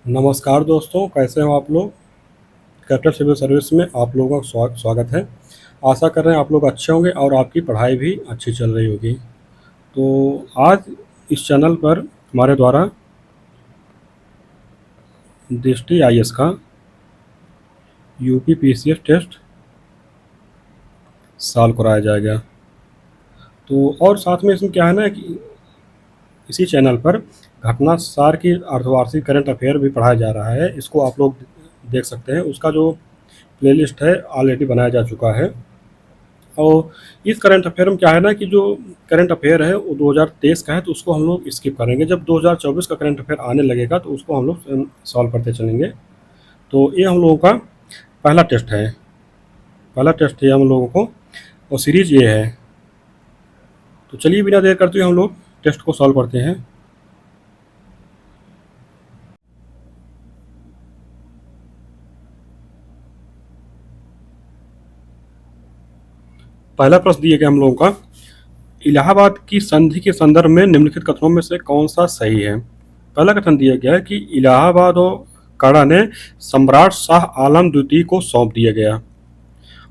नमस्कार दोस्तों, कैसे हो आप लोग। कैपिटल सिविल सर्विस में आप लोगों का स्वागत है। आशा कर रहे हैं आप लोग अच्छे होंगे और आपकी पढ़ाई भी अच्छी चल रही होगी। तो आज इस चैनल पर हमारे द्वारा दृष्टि आईएएस का यूपी पीसीएस टेस्ट सॉल्व कराया जाएगा। तो और साथ में इसमें क्या है ना कि इसी चैनल पर घटना सार की अर्धवार्षिक करंट अफेयर भी पढ़ाया जा रहा है। इसको आप लोग देख सकते हैं। उसका जो प्लेलिस्ट है ऑलरेडी बनाया जा चुका है। और इस करंट अफेयर में क्या है ना कि जो करंट अफेयर है वो 2023 का है, तो उसको हम लोग स्किप करेंगे। जब 2024 का करंट अफेयर आने लगेगा तो उसको हम लोग सॉल्व करते चलेंगे। तो ये हम लोगों का पहला टेस्ट है। पहला टेस्ट है हम लोगों को और सीरीज ये है। तो चलिए बिना देर करते हुए हम लोग टेस्ट को सॉल्व करते हैं। पहला प्रश्न दिया गया हम लोगों का, इलाहाबाद की संधि के संदर्भ में निम्नलिखित कथनों में से कौन सा सही है। पहला कथन दिया गया है कि इलाहाबाद और काड़ा ने सम्राट शाह आलम द्वितीय को सौंप दिया गया।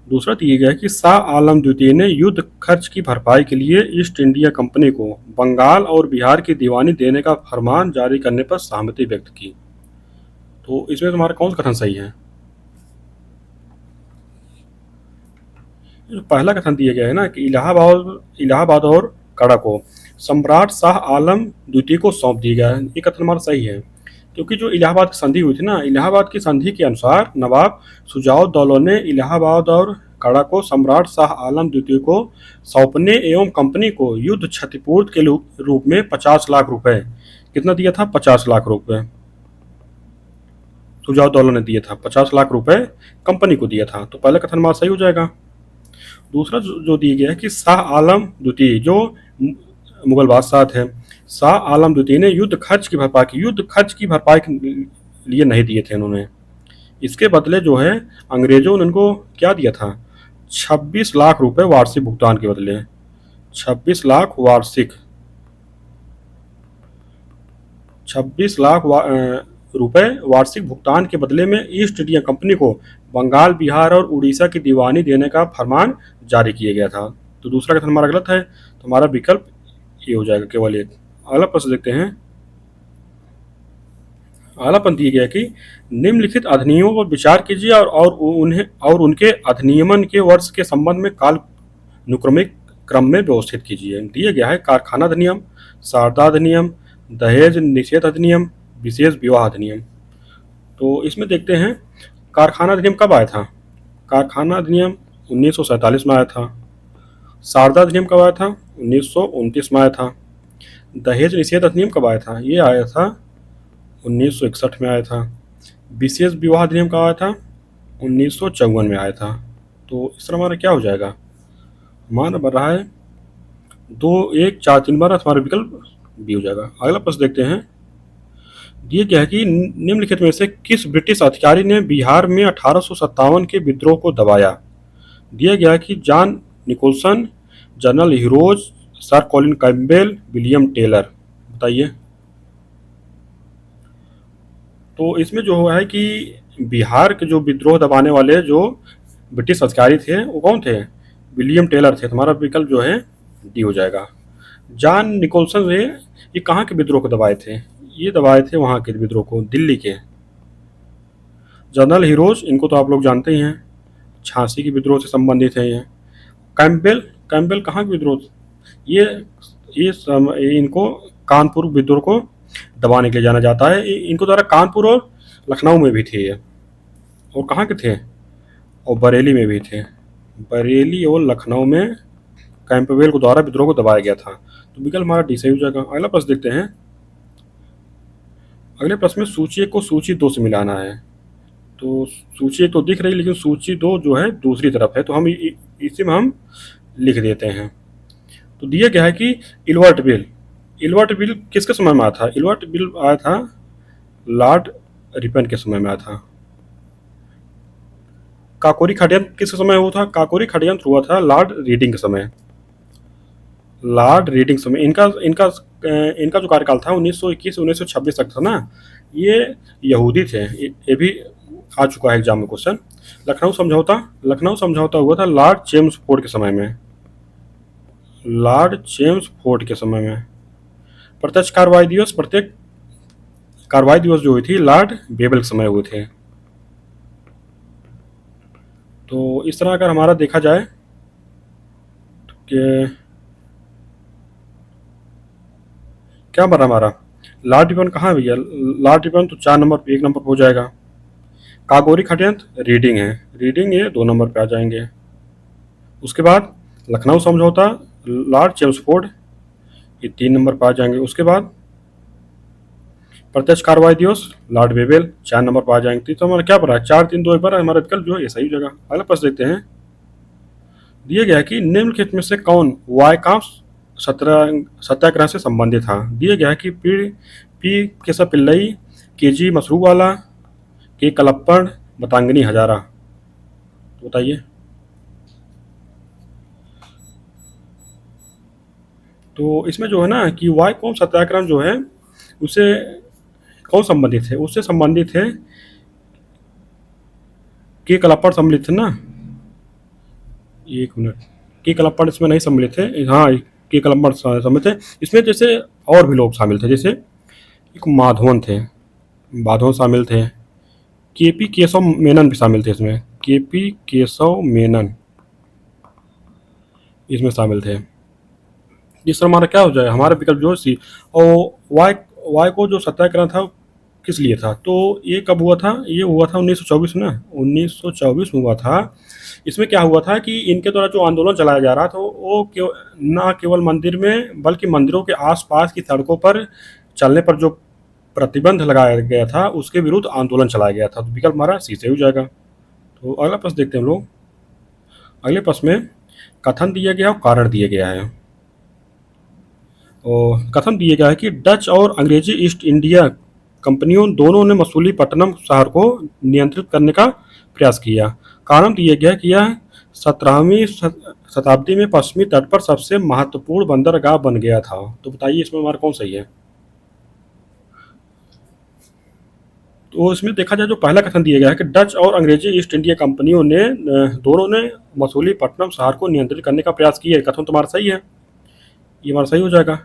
दूसरा दिया गया है कि शाह आलम द्वितीय ने युद्ध खर्च की भरपाई के लिए ईस्ट इंडिया कंपनी को बंगाल और बिहार की दीवानी देने का फरमान जारी करने पर सहमति व्यक्त की। तो इसमें तुम्हारा कौन सा कथन सही है। जो पहला कथन दिया गया है ना कि इलाहाबाद और कड़ा को सम्राट शाह आलम द्वितीय को सौंप दिया गया है, ये कथन हमारा सही है। क्योंकि जो इलाहाबाद की संधि हुई थी ना, इलाहाबाद की संधि के अनुसार नवाब शुजाउद्दौला ने इलाहाबाद और कड़ा को सम्राट शाह आलम द्वितीय को सौंपने एवं कंपनी को युद्ध क्षतिपूर्ति के रूप में 50 लाख रुपए, कितना दिया था, 50 लाख रुपए शुजाउद्दौला ने दिया था, 50 लाख रुपए कंपनी को दिया था। तो पहला कथन हमारा सही हो जाएगा। दूसरा जो दिया गया है कि शाह आलम द्वितीय जो मुगल बादशाह थे, शाह आलम द्वितीय ने युद्ध खर्च की भरपाई के लिए नहीं दिए थे उन्होंने। इसके बदले जो है अंग्रेजों ने उनको क्या दिया था, 26 लाख रुपए वार्षिक भुगतान के बदले, 26 लाख वार्षिक, 26 लाख रुपए वार्षिक भुगतान के बदले में ईस्ट इंडिया कंपनी को बंगाल, बिहार और उड़ीसा की दीवानी देने का फरमान जारी किया गया था। तो दूसरा कथन हमारा गलत है, तो हमारा विकल्प ये हो जाएगा केवल एक। अगला प्रश्न देखते हैं। अगला प्रश्न दिया गया कि निम्नलिखित अधिनियमों पर विचार कीजिए और उनके अधिनियमन के वर्ष के संबंध में काल अनुक्रमिक क्रम में व्यवस्थित कीजिए। दिया गया है कारखाना अधिनियम, शारदा अधिनियम, दहेज निषेध अधिनियम, विशेष विवाह अधिनियम। तो इसमें देखते हैं कारखाना अधिनियम कब आया था। कारखाना अधिनियम 1947 में आया था। शारदा अधिनियम कब आया था, 1929 में आया था। दहेज निषेध अधिनियम कब आया था, ये आया था 1961 में आया था। विशेष विवाह अधिनियम कब आया था, 1954 में आया था। तो इस तरह हमारा क्या हो जाएगा, हमारा बन रहा है 2, 1, 4, 3 बार, हमारा विकल्प बी हो जाएगा। अगला प्रश्न देखते हैं। दिया गया है कि निम्नलिखित में से किस ब्रिटिश अधिकारी ने बिहार में 1857 के विद्रोह को दबाया। दिया गया है कि John Nicholson, General Hugh Rose, Sir Colin Campbell, William Taylor. बताइए। तो इसमें जो है कि बिहार के जो विद्रोह दबाने वाले जो ब्रिटिश अधिकारी थे वो कौन थे, विलियम टेलर थे। तुम्हारा विकल्प जो है डी हो जाएगा। जॉन निकोलसन ने ये कहाँ के विद्रोह को दबाए थे, ये दबाए थे वहाँ के विद्रोह को, दिल्ली के। जनरल हीरोज इनको तो आप लोग जानते ही हैं, झांसी के विद्रोह से संबंधित है ये। कैम्पबेल, कैम्पबेल कहाँ के विद्रोह, ये इनको कानपुर विद्रोह को दबाने के लिए जाना जाता है। इनको द्वारा कानपुर और लखनऊ में भी थे ये, और कहाँ के थे, और बरेली में भी थे। बरेली और लखनऊ में कैम्पबेल को द्वारा विद्रोह को दबाया गया था। तो विकल्प हमारा डी सही हो जाएगा। अगला प्रश्न देखते हैं। अगले प्रश्न में सूची 1 को सूची 2 से मिलाना है। तो सूची 1 तो दिख रही, लेकिन सूची 2 जो है दूसरी तरफ है, तो हम इसी में हम लिख देते हैं। तो दिया गया है कि इल्वर्ट बिल, इल्वर्ट बिल किसके समय में आया था, इल्वर्ट बिल आया था लॉर्ड रिपन के समय में आया था। काकोरी षड्यंत्र किसके समय हुआ था, काकोरी षड्यंत्र हुआ था लॉर्ड रीडिंग के समय, लॉर्ड रीडिंग समय। इनका इनका जो कार्यकाल था 1921 से 1926 तक था ना, ये यहूदी थे। ये भी आ चुका है एग्जाम में क्वेश्चन। लखनऊ समझौता हुआ था लॉर्ड चेम्सफोर्ड के समय में। प्रत्येक कार्रवाई दिवस जो हुई थी लॉर्ड बेबल के समय हुए थे। तो इस तरह अगर हमारा देखा जाए कि क्या बना हमारा लॉर्ड रिपन कहाँ है भैया, लॉर्ड रिपन तो 4 नंबर 1 नंबर हो जाएगा। काकोरी खड़यंत्र रीडिंग ये 2 नंबर पे आ जाएंगे। उसके बाद लखनऊ समझौता लॉर्ड चेम्सफोर्ड, ये 3 नंबर पे आ जाएंगे। उसके बाद प्रत्यक्ष कार्रवाई दिवस लॉर्ड बेबल 4 नंबर पर आ जाएंगे। तो हमारा क्या पड़ा है, 4 3 2 1 पर हमारा विकल्प जो है ये सही जगह। अगला प्रश्न देखते हैं। दिया गया है कि निम्नलिखित में से कौन वायकाम सत्याग्रह से संबंधित था। दिया गया है कि पी केशव पिल्लई, के जी मसरूवाला, के कलप्पड़, बतांगनी हजारा। तो बताइए। तो इसमें जो है ना कि वायकोम सत्याग्रह जो है उसे कौन संबंधित है, उससे संबंधित है के कलप्पड़ सम्मिलित थे ना। 1 मिनट, के कलप्पड़ इसमें नहीं सम्मिलित थे। हाँ, के कलप्पड़ सम्मिलित थे। इसमें जैसे और भी लोग शामिल थे, जैसे एक माधवन शामिल थे। केपी केशव मेनन भी शामिल थे इसमें। केपी केशव मेनन इसमें शामिल थे। इस तरह हमारा क्या हो जाए, हमारा विकल्प जो है सी। और वाई को जो सत्याग्रह था किस लिए था, तो ये कब हुआ था, ये हुआ था 1924 में, 1924 में हुआ था। इसमें क्या हुआ था कि इनके द्वारा जो आंदोलन चलाया जा रहा था वो न केवल मंदिर में बल्कि मंदिरों के आसपास की सड़कों पर चलने पर जो प्रतिबंध लगाया गया था उसके विरुद्ध आंदोलन चलाया गया था। तो विकल्प हमारा सी से हो जाएगा। तो अगला प्रश्न देखते हैं हम लोग। अगले प्रश्न में कथन दिया गया और कारण दिया गया है। और कथन दिया गया है कि डच और अंग्रेजी ईस्ट इंडिया कंपनियों दोनों ने मसूलीपट्टनम शहर को नियंत्रित करने का प्रयास किया। कारण दिया गया कि यह 17वीं शताब्दी में पश्चिमी तट पर सबसे महत्वपूर्ण बंदरगाह बन गया था। तो बताइए इसमें हमारा कौन सही है। तो इसमें देखा जाए जो पहला कथन दिया गया है कि डच और अंग्रेजी ईस्ट इंडिया कंपनियों ने दोनों ने मसूलीपट्टनम शहर को नियंत्रित करने का प्रयास किया। कथन तुम्हारा सही है, ये हमारा सही हो जाएगा।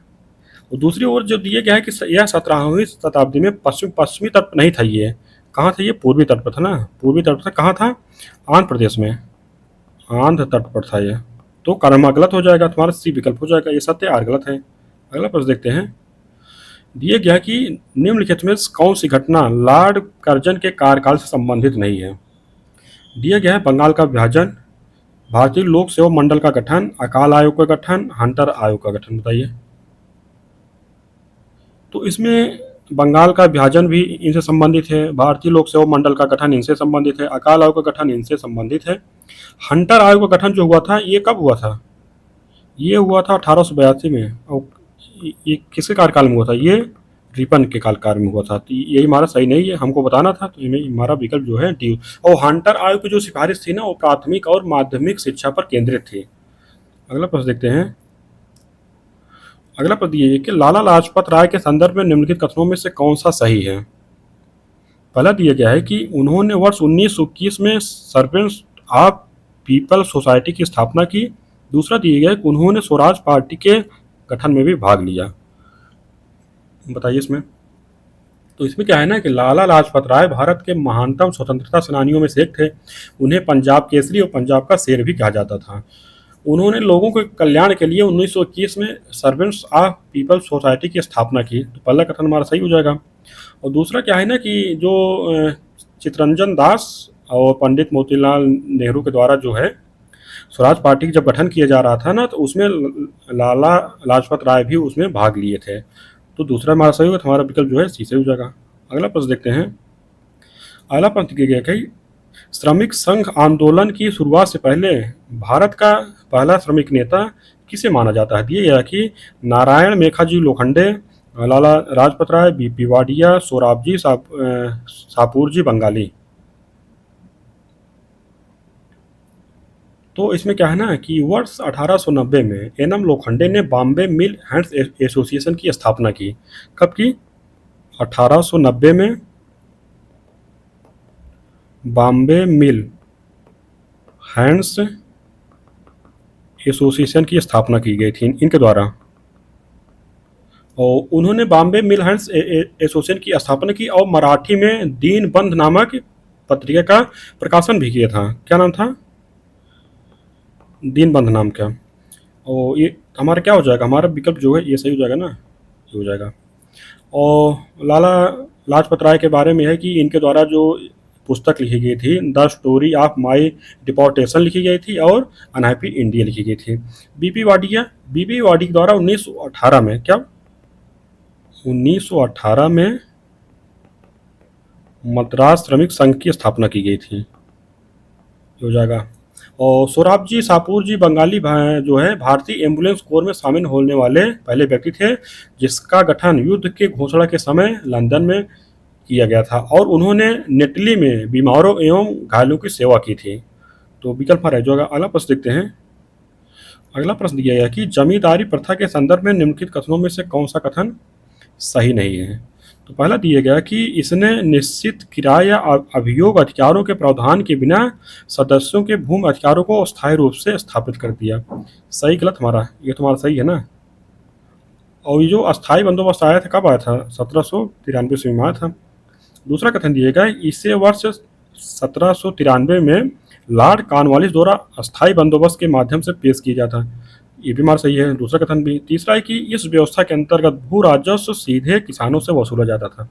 और दूसरी ओर जो दिया गया है कि यह 17वीं शताब्दी में पश्चिमी तट पर नहीं था, ये कहाँ था, ये पूर्वी तट पर था ना। पूर्वी तट पर कहाँ था, आंध्र प्रदेश में, आंध्र तट पर था ये। तो कर्मा गलत हो जाएगा, तुम्हारा सी विकल्प हो जाएगा, ये सत्य आर गलत है। अगला प्रश्न देखते हैं। दिया गया कि निम्नलिखित में कौन सी घटना लॉर्ड कर्जन के कार्यकाल से संबंधित नहीं है। दिया गया है बंगाल का विभाजन, भारतीय लोक सेवा मंडल का गठन, अकाल आयोग का गठन, हंटर आयोग का गठन। बताइए। तो इसमें बंगाल का विभाजन भी इनसे संबंधित है, भारतीय लोक सेवा मंडल का गठन इनसे संबंधित है, अकाल आयोग का गठन इनसे संबंधित है। हंटर आयोग का गठन जो हुआ था ये कब हुआ था, ये हुआ था 1882 में। और ये किसके कार्यकाल में हुआ था, ये रिपन के कार्यकाल में हुआ था। तो यही हमारा सही नहीं है, हमको बताना था। तो हमारा विकल्प जो है डी। और हंटर आयोग की जो सिफारिश थी ना वो प्राथमिक और माध्यमिक शिक्षा पर केंद्रित थी। अगला प्रश्न देखते हैं। अगला प्रश्न ये है कि लाला लाजपत राय के संदर्भ में निम्नलिखित कथनों में से कौन सा सही है। पहला दिया गया है कि उन्होंने वर्ष 1921 में सर्वेंट्स ऑफ पीपल सोसाइटी की स्थापना की। दूसरा दिया गया है कि उन्होंने स्वराज पार्टी के गठन में भी भाग लिया। बताइए इसमें। तो इसमें क्या है ना कि लाला लाजपत राय भारत के महानतम स्वतंत्रता सेनानियों में से एक थे। उन्हें पंजाब केसरी और पंजाब का शेर भी कहा जाता था। उन्होंने लोगों के कल्याण के लिए 1921 में सर्वेंट्स ऑफ पीपल सोसाइटी की स्थापना की। तो पहला कथन हमारा सही हो जाएगा। और दूसरा क्या है ना कि जो चित्तरंजन दास और पंडित मोतीलाल नेहरू के द्वारा जो है स्वराज पार्टी जब गठन किया जा रहा था ना, तो उसमें लाला लाजपत राय भी उसमें भाग लिए थे। तो दूसरा हमारा सही होगा, तो हमारा विकल्प जो है सी से हो जाएगा। अगला प्रश्न देखते हैं। अगला प्रश्न किया गया कि श्रमिक संघ आंदोलन की शुरुआत से पहले भारत का पहला श्रमिक नेता किसे माना जाता है। दिए गया कि नारायण मेघाजी लोखंडे, लाला लाजपत राय, बीपी वाडिया, सोराबजी सापूरजी बंगाली। तो इसमें क्या है ना कि वर्ष 1890 में एनएम लोखंडे ने बॉम्बे मिल हैंड्स एसोसिएशन की स्थापना की। कब की? 1890 में बॉम्बे मिल हैंड्स एसोसिएशन की स्थापना की गई थी इनके द्वारा, और उन्होंने बॉम्बे मिल हैंड्स एसोसिएशन की स्थापना की और मराठी में दीनबंधु नामक पत्रिका का प्रकाशन भी किया था। क्या नाम था? दीनबंधु नाम का। और ये हमारा क्या हो जाएगा, हमारा विकल्प जो है ये सही हो जाएगा ना, ये हो जाएगा। और लाला लाजपत राय के बारे में है कि इनके द्वारा जो पुस्तक लिखी गई थी the story of my deportation लिखी गई थी और अनहैप्पी इंडिया लिखी गई थी। बीपी वाडी के द्वारा 1918 में, क्या 1918 में मद्रास श्रमिक संघ की स्थापना की गई थी, हो जाएगा। और सोराबजी सापूर जी बंगाली जो है भारतीय एम्बुलेंस कोर में शामिल होने वाले पहले व्यक्ति थे जिसका गठन युद्ध के घोषणा के समय लंदन में किया गया था, और उन्होंने नेटली में बीमारों एवं घायलों की सेवा की थी। तो विकल्प रह जाएगा। अगला प्रश्न देखते हैं। अगला प्रश्न दिया गया कि जमींदारी प्रथा के संदर्भ में निम्नलिखित कथनों में से कौन सा कथन सही नहीं है। तो पहला दिया गया कि इसने निश्चित किराए या अभियोग अधिकारों के प्रावधान के बिना सदस्यों के भूमि अधिकारों को अस्थायी रूप से स्थापित कर दिया। सही गलत हमारा, ये तुम्हारा सही है ना। और ये जो अस्थायी बंदोबस्त आया था कब आया था? 1793 में आया था। दूसरा कथन दिया गया इसे वर्ष 1793 में लॉर्ड कॉर्नवालिस द्वारा अस्थायी बंदोबस्त के माध्यम से पेश किया गया था। ये भी हमारा सही है, दूसरा कथन भी। तीसरा है कि इस व्यवस्था के अंतर्गत भू राजस्व सीधे किसानों से वसूला जाता था।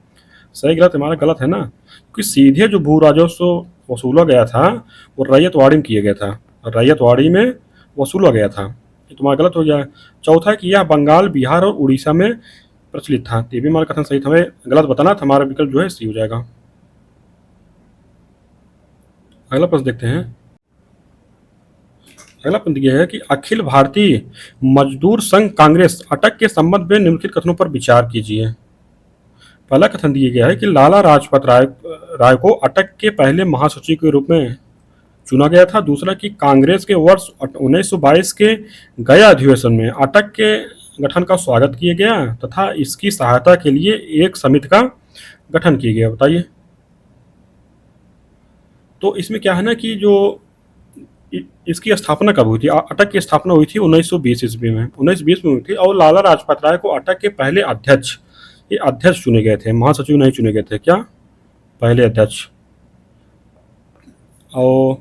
सही गलत हमारा गलत है ना, क्योंकि सीधे जो भू राजस्व वसूला गया था वो रैयतवाड़ी में किया गया था, रैयतवाड़ी में वसूला गया था। ये तुम्हारा गलत हो गया। चौथा है कि यह बंगाल, बिहार और उड़ीसा में प्रचलित था। ये भी हमारा कथन सही था, हमें गलत बताना था। हमारा विकल्प जो है सी हो जाएगा। अगला प्रश्न देखते हैं। अगला प्रश्न दिया है कि अखिल भारतीय मजदूर संघ कांग्रेस अटक के संबंध में निम्नलिखित कथनों पर विचार कीजिए। पहला कथन दिया गया है कि लाला लाजपत राय को अटक के पहले महासचिव के रूप में चुना गया था। दूसरा कि कांग्रेस के वर्ष 1922 के गया अधिवेशन में अटक के गठन का स्वागत किया गया तथा इसकी सहायता के लिए एक समिति का गठन किया गया। बताइए। तो इसमें क्या है ना कि जो इसकी स्थापना कब हुई थी? अटक की स्थापना हुई थी 1920 ईस्वी में, 1920 में हुई थी। और लाला लाजपत राय को अटक के पहले अध्यक्ष, ये अध्यक्ष चुने गए थे, महासचिव नहीं चुने गए थे। क्या? पहले अध्यक्ष। और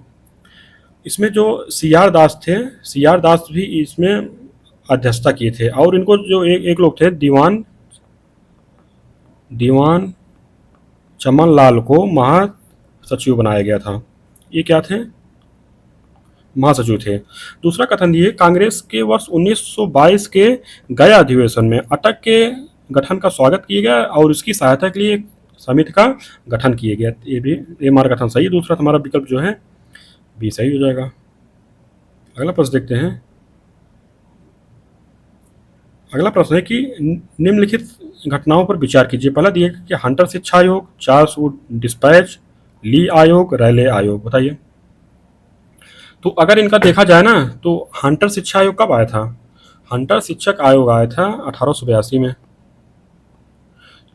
इसमें जो सीआर दास थे, सीआर दास भी इसमें अध्यक्षता किए थे। और इनको जो एक लोग थे दीवान चमन लाल को महासचिव बनाया गया था। ये क्या थे? महासचिव थे। दूसरा कथन ये कांग्रेस के वर्ष 1922 के गया अधिवेशन में अटक के गठन का स्वागत किया गया और इसकी सहायता के लिए समिति का गठन किया गया। ये हमारा कथन सही है। दूसरा हमारा विकल्प जो है बी सही हो जाएगा। अगला प्रश्न देखते हैं। अगला प्रश्न है कि निम्नलिखित घटनाओं पर विचार कीजिए। पहला दिया कि हंटर शिक्षा आयोग, चार्ल्स वुड डिस्पैच, ली आयोग, रैले आयोग। बताइए। तो अगर इनका देखा जाए ना तो हंटर शिक्षा आयोग कब आया था? हंटर शिक्षक आयोग आया था 1882 में।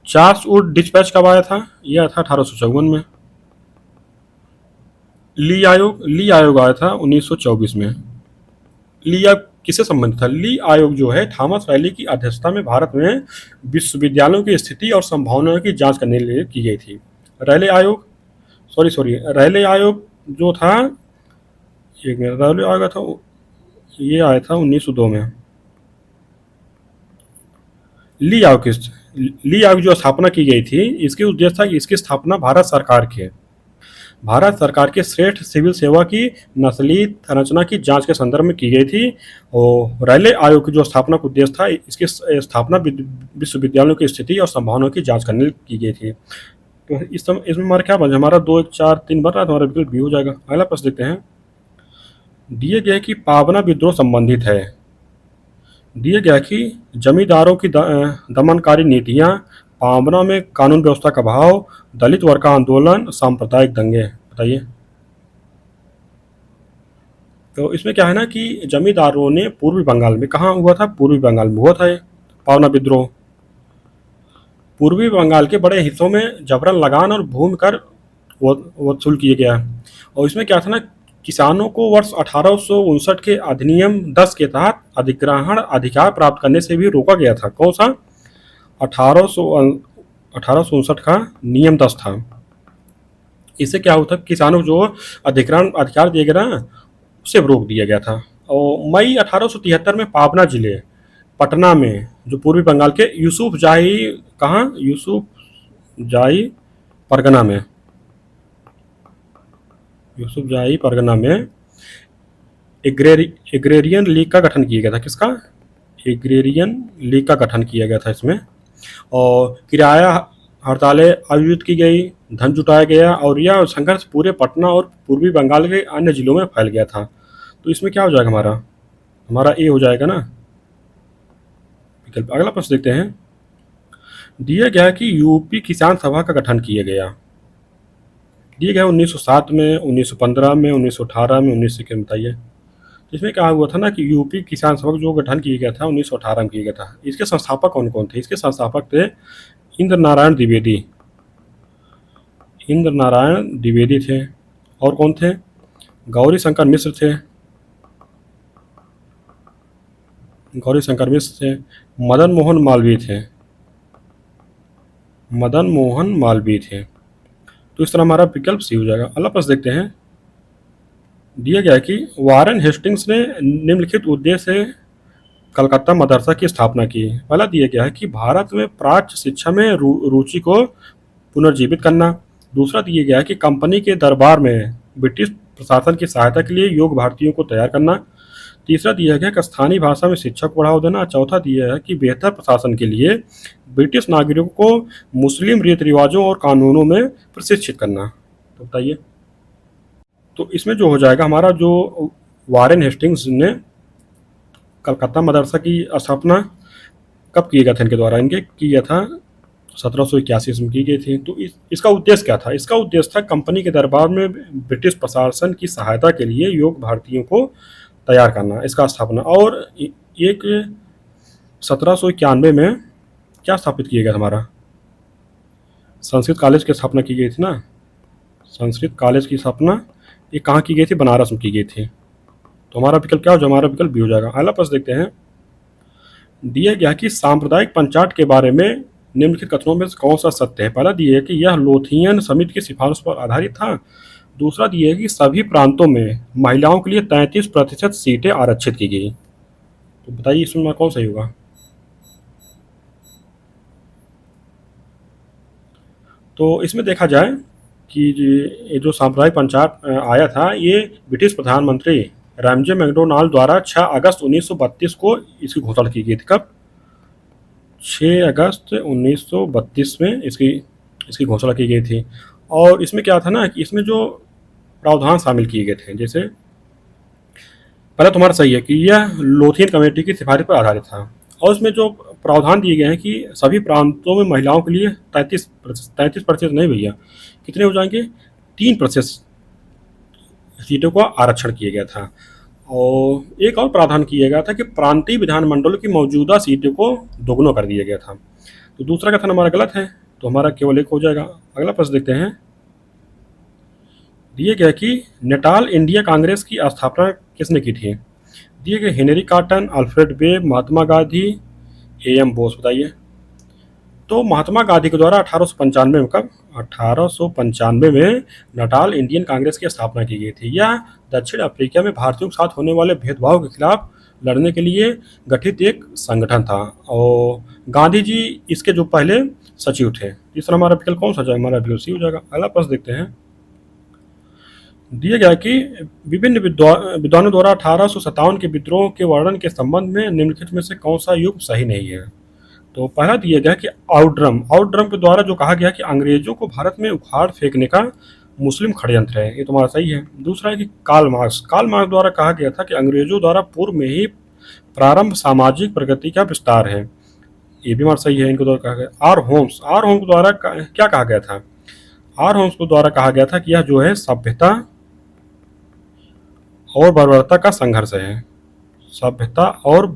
चार्ल्स वुड डिस्पैच कब आया था? यह आया था 1854 में। ली आयोग आया था 1924 में। ली आयोग किससे संबंधित था? ली आयोग जो है थॉमस रैली की अध्यक्षता में भारत में विश्वविद्यालयों की स्थिति और संभावनाओं की जांच करने के लिए की गई थी। रैले आयोग जो था, एक मिनट, रैले आयोग था, ये आया था 1902 में। ली आयोग जो स्थापना की गई थी, इसके उद्देश्य था कि इसकी स्थापना भारत सरकार के श्रेष्ठ सिविल सेवा की नस्ली संरचना की जांच के संदर्भ में की गई थी। और रैले आयोग की जो स्थापना का उद्देश्य था, इसकी स्थापना विश्वविद्यालयों की स्थिति और संभावनाओं की जांच करने की गई थी। तो इसमें हमारा क्या बन, हमारा 2 1 4 3 बन रहा है, हमारा विकल्प बी हो जाएगा। अगला प्रश्न देखते हैं। दिए गए कि पावना विद्रोह संबंधित है। दिए गया कि जमींदारों की दमनकारी नीतियां, पावना में कानून व्यवस्था का अभाव, दलित वर्ग का आंदोलन, सांप्रदायिक दंगे। बताइए। तो इसमें क्या है ना कि जमींदारों ने पूर्वी बंगाल में, कहाँ हुआ था, पूर्वी बंगाल में हुआ था ये पावना विद्रोह। पूर्वी बंगाल के बड़े हिस्सों में जबरन लगान और भूमि कर वसूल किया गया। और इसमें क्या था ना, किसानों को वर्ष 1859 के अधिनियम 10 के तहत अधिग्रहण अधिकार प्राप्त करने से भी रोका गया था। कौन सा? 1859 का नियम 10 था। इससे क्या होता, किसानों को जो अधिग्रहण अधिकार दिया गया ना, उसे रोक दिया गया था। और मई 1873 में पाबना जिले, पटना में, जो पूर्वी बंगाल के यूसुफ जाही, कहाँ, यूसुफ जाही परगना में, यूसुफ जाही परगना में एग्रेरियन लीग का गठन किया गया था। किसका? एग्रेरियन लीग का गठन किया गया था इसमें। और किराया हड़तालें आयोजित की गई, धन जुटाया गया और यह संघर्ष पूरे पटना और पूर्वी बंगाल के अन्य जिलों में फैल गया था। तो इसमें क्या हो जाएगा हमारा? हमारा ए हो जाएगा ना विकल्प। अगला प्रश्न देखते हैं। दिया गया कि यूपी किसान सभा का गठन किया गया। दिया गया 1907 में, 1915 में, 1918 में, 1921 में, बताइए। इसमें क्या हुआ था ना कि यूपी किसान सभा का जो गठन किया गया था 1918 में किया गया था। इसके संस्थापक कौन कौन थे? इसके संस्थापक थे इंद्र नारायण द्विवेदी, इंद्र नारायण द्विवेदी थे। और कौन थे? गौरी शंकर मिश्र थे, गौरी शंकर मिश्र थे। मदन मोहन मालवीय थे, मदन मोहन मालवीय थे। तो इस तरह हमारा विकल्प सी हो जाएगा। अगला प्रश्न देखते हैं। दिया गया कि वारेन हेस्टिंग्स ने निम्नलिखित उद्देश्य से कलकत्ता मदरसा की स्थापना की। पहला दिया गया है कि भारत में प्राच्य शिक्षा में रुचि को पुनर्जीवित करना। दूसरा दिया गया है कि कंपनी के दरबार में ब्रिटिश प्रशासन की सहायता के लिए योग्य भारतीयों को तैयार करना। तीसरा दिया गया कि स्थानीय भाषा में शिक्षा को बढ़ावा देना। चौथा दिया है कि बेहतर प्रशासन के लिए ब्रिटिश नागरिकों को मुस्लिम रीति रिवाजों और कानूनों में प्रशिक्षित करना। तो बताइए। तो इसमें जो हो जाएगा हमारा, जो वारेन हेस्टिंग्स ने कलकत्ता मदरसा की स्थापना कब किया गया था इनके द्वारा? इनके किया था 1781 में की गई थी। तो इसका उद्देश्य क्या था? इसका उद्देश्य था कंपनी के दरबार में ब्रिटिश प्रशासन की सहायता के लिए योग्य भारतीयों को तैयार करना, इसका स्थापना। और एक 1791 में क्या स्थापित किया गया था हमारा? संस्कृत कॉलेज की स्थापना की गई थी ना। संस्कृत कॉलेज की स्थापना ये कहाँ की गई थी? बनारस में की गई थी। तो हमारा विकल्प क्या हो जाएगा? हमारा विकल्प भी हो जाएगा। अगला प्रश्न देखते हैं। दिया गया कि सांप्रदायिक पंचायत के बारे में निम्नलिखित कथनों में कौन सा सत्य है? पहला दिया है कि यह लोथियन समिति की सिफारिश पर आधारित था। दूसरा दिया है कि सभी प्रांतों में महिलाओं के लिए 33% सीटें आरक्षित की गई। तो बताइए इसमें कौन सही होगा? तो इसमें देखा जाए कि ये जो सांप्रदायिक पंचायत आया था, ये ब्रिटिश प्रधानमंत्री रैमजे मैकडोनाल्ड द्वारा 6 अगस्त 1932 को इसकी घोषणा की गई थी। कब? 6 अगस्त 1932 में इसकी इसकी घोषणा की गई थी। और इसमें क्या था ना कि इसमें जो प्रावधान शामिल किए गए थे, जैसे पहले तुम्हारा सही है कि यह लोथियन कमेटी की सिफारिश पर आधारित था। और उसमें जो प्रावधान दिए गए हैं कि सभी प्रांतों में महिलाओं के लिए 33% नहीं भैया, कितने हो जाएंगे? 3% सीटों का आरक्षण किया गया था। और एक और प्रावधान किया गया था कि प्रांतीय विधानमंडलों की मौजूदा सीटों को दोगुना कर दिया गया था। तो दूसरा कथन हमारा गलत है, तो हमारा केवल एक हो जाएगा। अगला प्रश्न देखते हैं। दिए गया कि नेटाल इंडिया कांग्रेस की स्थापना किसने की थी? दिए गए Henry cotton, Alfred web, Mahatma Gandhi, M Bose. बताइए। तो महात्मा गांधी के द्वारा 1895 में, कब? 1895 में नटाल इंडियन कांग्रेस की स्थापना की गई थी। यह दक्षिण अफ्रीका में भारतीयों के साथ होने वाले भेदभाव के खिलाफ लड़ने के लिए गठित एक संगठन था। और गांधी जी इसके जो पहले सचिव थे। तीसरा हमारा विकल्प कौन सा जाएगा? हमारा विकल्प सी हो जाएगा। अगला प्रश्न देखते हैं। दिया गया कि विभिन्न विद्वानों द्वारा 1857 के विद्रोह के वर्णन के संबंध में निम्नलिखित में से कौन सा युग सही नहीं है? तो पहला दिया गया कि आउटड्रम के द्वारा जो कहा गया कि अंग्रेजों को भारत में उखाड़ फेंकने का मुस्लिम षड्यंत्र है, ये तुम्हारा सही है। दूसरा है कि कार्ल मार्क्स द्वारा कहा गया था कि अंग्रेजों द्वारा पूर्व में ही प्रारंभ सामाजिक प्रगति का विस्तार है, ये भी हमारा सही है। इनको द्वारा कहा गया। आर होम्स द्वारा क्या कहा गया था? आर होम्स को द्वारा कहा गया था कि यह जो है सभ्यता और बर्बरता का संघर्ष है। सभ्यता और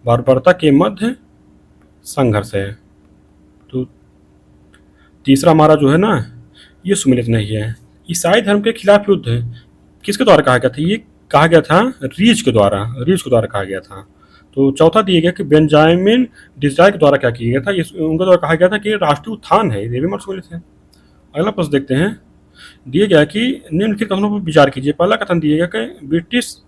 बर्बरता के मध्य संघर्ष है। तो तीसरा हमारा जो है ना, ये सुमेलित नहीं है। ईसाई धर्म के खिलाफ युद्ध किसके द्वारा कहा गया था? ये कहा गया था रीच के द्वारा कहा गया था। तो चौथा दिया गया कि बेंजामिन डिजायर के द्वारा क्या किया गया था? उनके द्वारा कहा गया था कि राष्ट्रीय उत्थान है। ये भी मत सुमेलित है। अगला प्रश्न देखते हैं। दिया गया कि निम्नलिखित कथनों पर विचार कीजिए। पहला कथन दिया गया कि British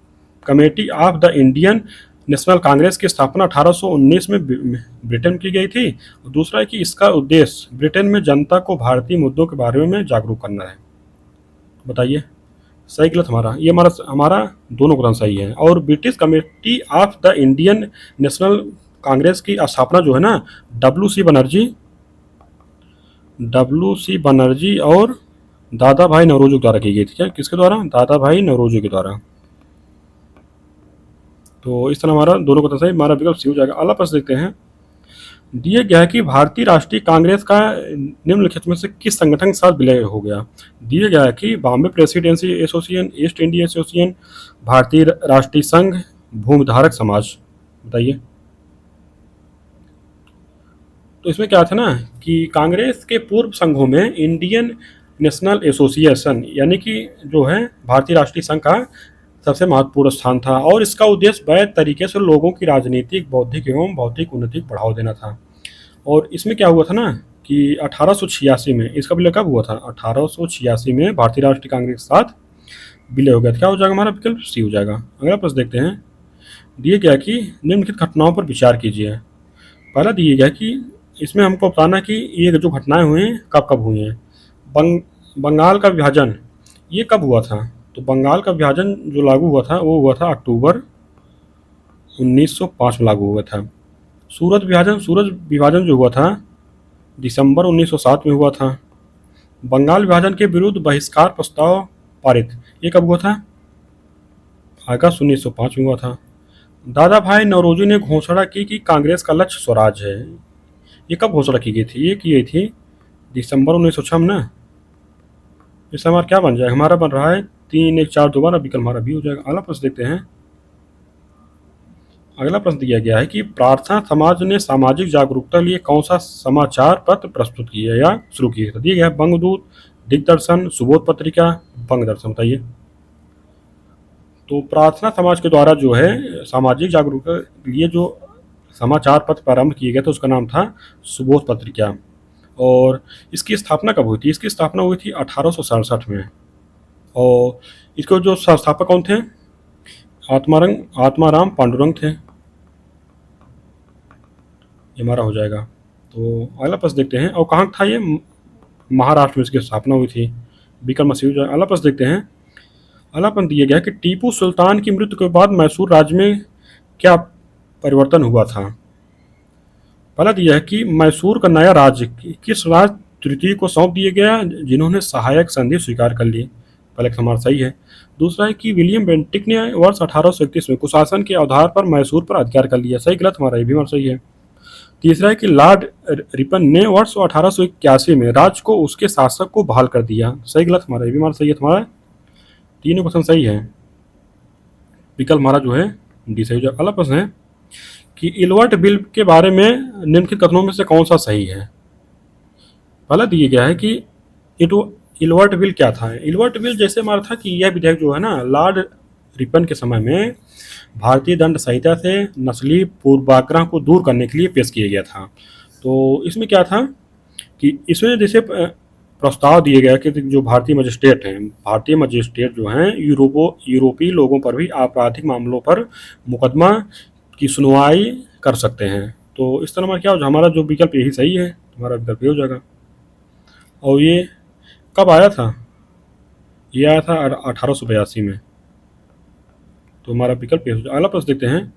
committee of the Indian national Congress की स्थापना 1819 में ब्रिटेन की गई थी। और दूसरा है कि इसका उद्देश्य ब्रिटेन में जनता को भारतीय मुद्दों के बारे में जागरूक करना है। बताइए सही गलत हमारा? ये हमारा दोनों कथन सही है। और British committee of the Indian national Congress की स्थापना जो है ना, डब्ल्यू सी बनर्जी और दादा भाई नौरोजी के द्वारा की गई थी। क्या किसके द्वारा? दादा भाई नौरोजी के द्वारा। तो इस तरह हमारा दोनों कथन सही, हमारा विकल्प सी हो जाएगा। अगला प्रश्न देखते हैं। दिया गया है कि भारतीय राष्ट्रीय कांग्रेस का निम्नलिखित में से किस संगठन के साथ विलय हो गया? दिया गया है कि Bombay presidency association, east India association, भारतीय राष्ट्रीय संघ, भूमिधारक समाज। बताइए। तो इसमें क्या था ना कि कांग्रेस के पूर्व संघों में इंडियन नेशनल एसोसिएशन यानी कि जो है भारतीय राष्ट्रीय संघ का सबसे महत्वपूर्ण स्थान था। और इसका उद्देश्य वैध तरीके से लोगों की राजनीतिक, बौद्धिक एवं भौतिक उन्नति को बढ़ावा देना था। और इसमें क्या हुआ था ना कि 1886 में इसका विलय कब हुआ था? 1886 में भारतीय राष्ट्रीय कांग्रेस के साथ विलय हो गया था। क्या हो जाएगा? हमारा विकल्प सी हो जाएगा। अगला प्रश्न देखते हैं। दिए गया कि निम्नलिखित घटनाओं पर विचार कीजिए। पहला दिए गया कि इसमें हमको बताना कि ये जो घटनाएं हुई हैं कब कब हुई हैं। बंगाल का विभाजन ये कब हुआ था? तो बंगाल का विभाजन जो लागू हुआ था वो हुआ था अक्टूबर 1905 में लागू हुआ था। सूरत विभाजन जो हुआ था दिसंबर 1907 में हुआ था। बंगाल विभाजन के विरुद्ध बहिष्कार प्रस्ताव पारित ये कब हुआ था? अगस्त 1905 में हुआ था। दादा भाई नौरोजी ने घोषणा की कि कांग्रेस का लक्ष्य स्वराज है। ये कब घोषणा की गई थी? ये की गई थी दिसंबर 1906 में ना। इससे हमारा क्या बन जाएगा? हमारा बन रहा है 3 1 4 दोबारा विकल्प हमारा भी हो जाएगा। अगला प्रश्न देखते हैं। अगला प्रश्न दिया गया है कि प्रार्थना समाज ने सामाजिक जागरूकता के लिए कौन सा समाचार पत्र प्रस्तुत किया या शुरू किया? दिया गया है बंगदूत, दिग्दर्शन, सुबोध पत्रिका, बंगदर्शन। बताइए। तो प्रार्थना समाज के द्वारा जो है सामाजिक जागरूकता के लिए जो समाचार पत्र प्रारंभ किए गए थे उसका नाम था सुबोध पत्रिका। और इसकी स्थापना कब हुई थी? इसकी स्थापना हुई थी 1867 में। और इसको जो संस्थापक कौन थे? आत्माराम पांडुरंग थे। ये हमारा हो जाएगा। तो अगला प्रश्न देखते हैं। और कहाँ था ये? महाराष्ट्र में इसकी स्थापना हुई थी। विकल्प सी हो जाएगा। अगला प्रश्न देखते हैं। अगला प्रश्न दिया गया कि टीपू सुल्तान की मृत्यु के बाद मैसूर राज्य में क्या परिवर्तन हुआ था? पहला दिया है कि मैसूर का नया राज्य किस राज तृतीय को सौंप दिया गया जिन्होंने सहायक संधि स्वीकार कर ली। पहले हमारा सही है। दूसरा है कि विलियम बेंटिक ने वर्ष 1831 में कुशासन के आधार पर मैसूर पर अधिकार कर लिया। सही गलत हमारा? ये भी हमारा सही है। तीसरा है कि लॉर्ड रिपन ने वर्ष 1881 में राज्य को उसके शासक को बहाल कर दिया। सही गलत हमारा? ये भी हमारा सही है। तुम्हारा तीनों क्वेश्चन सही है। विकल्प हमारा जो है डी सही हो जाएगा। अगला प्रश्न है कि इलवर्ट बिल के बारे में निम्नलिखित कथनों में से कौन सा सही है? पहला दिया गया है कि इलवर्ट बिल क्या था? इलवर्ट बिल जैसे हमारा था कि यह विधेयक जो है ना लॉर्ड रिपन के समय में भारतीय दंड संहिता से नस्ली पूर्वाग्रह को दूर करने के लिए पेश किया गया था। तो इसमें क्या था कि इसमें जैसे प्रस्ताव दिए गया कि जो भारतीय मजिस्ट्रेट जो हैं यूरोपीय लोगों पर भी आपराधिक मामलों पर मुकदमा की सुनवाई कर सकते हैं। तो इस तरह क्या हो, हमारा जो विकल्प यही सही है, हमारा विकल्प ये हो जाएगा। और ये कब आया था? ये आया था 1882 में। तो हमारा विकल्प ये हो जाएगा। अगला प्रश्न देखते हैं।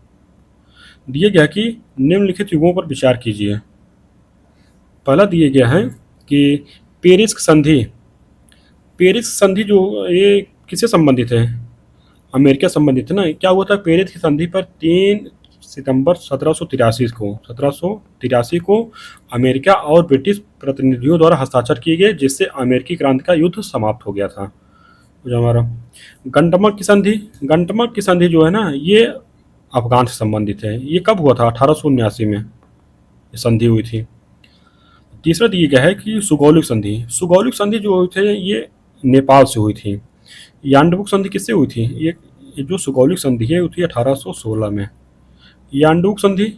दिए गया कि निम्नलिखित युगों पर विचार कीजिए। पहला दिया गया है कि पेरिस संधि जो ये किससे संबंधित है? अमेरिका संबंधित है ना। क्या हुआ था? पेरिस की संधि पर 3 सितंबर 1783 को अमेरिका और ब्रिटिश प्रतिनिधियों द्वारा हस्ताक्षर किए गए, जिससे अमेरिकी क्रांति का युद्ध समाप्त हो गया था। जो हमारा गंटमक की संधि जो है ना, ये अफगान से संबंधित है। ये कब हुआ था? 1879 में ये संधि हुई थी। तीसरा दिया गया है कि सुगौलिक संधि जो हुई थे ये नेपाल से हुई थी। यांडबुक संधि किससे हुई थी? ये जो सुगौलिक संधि है हुई थी 1816 में। यांडबुक संधि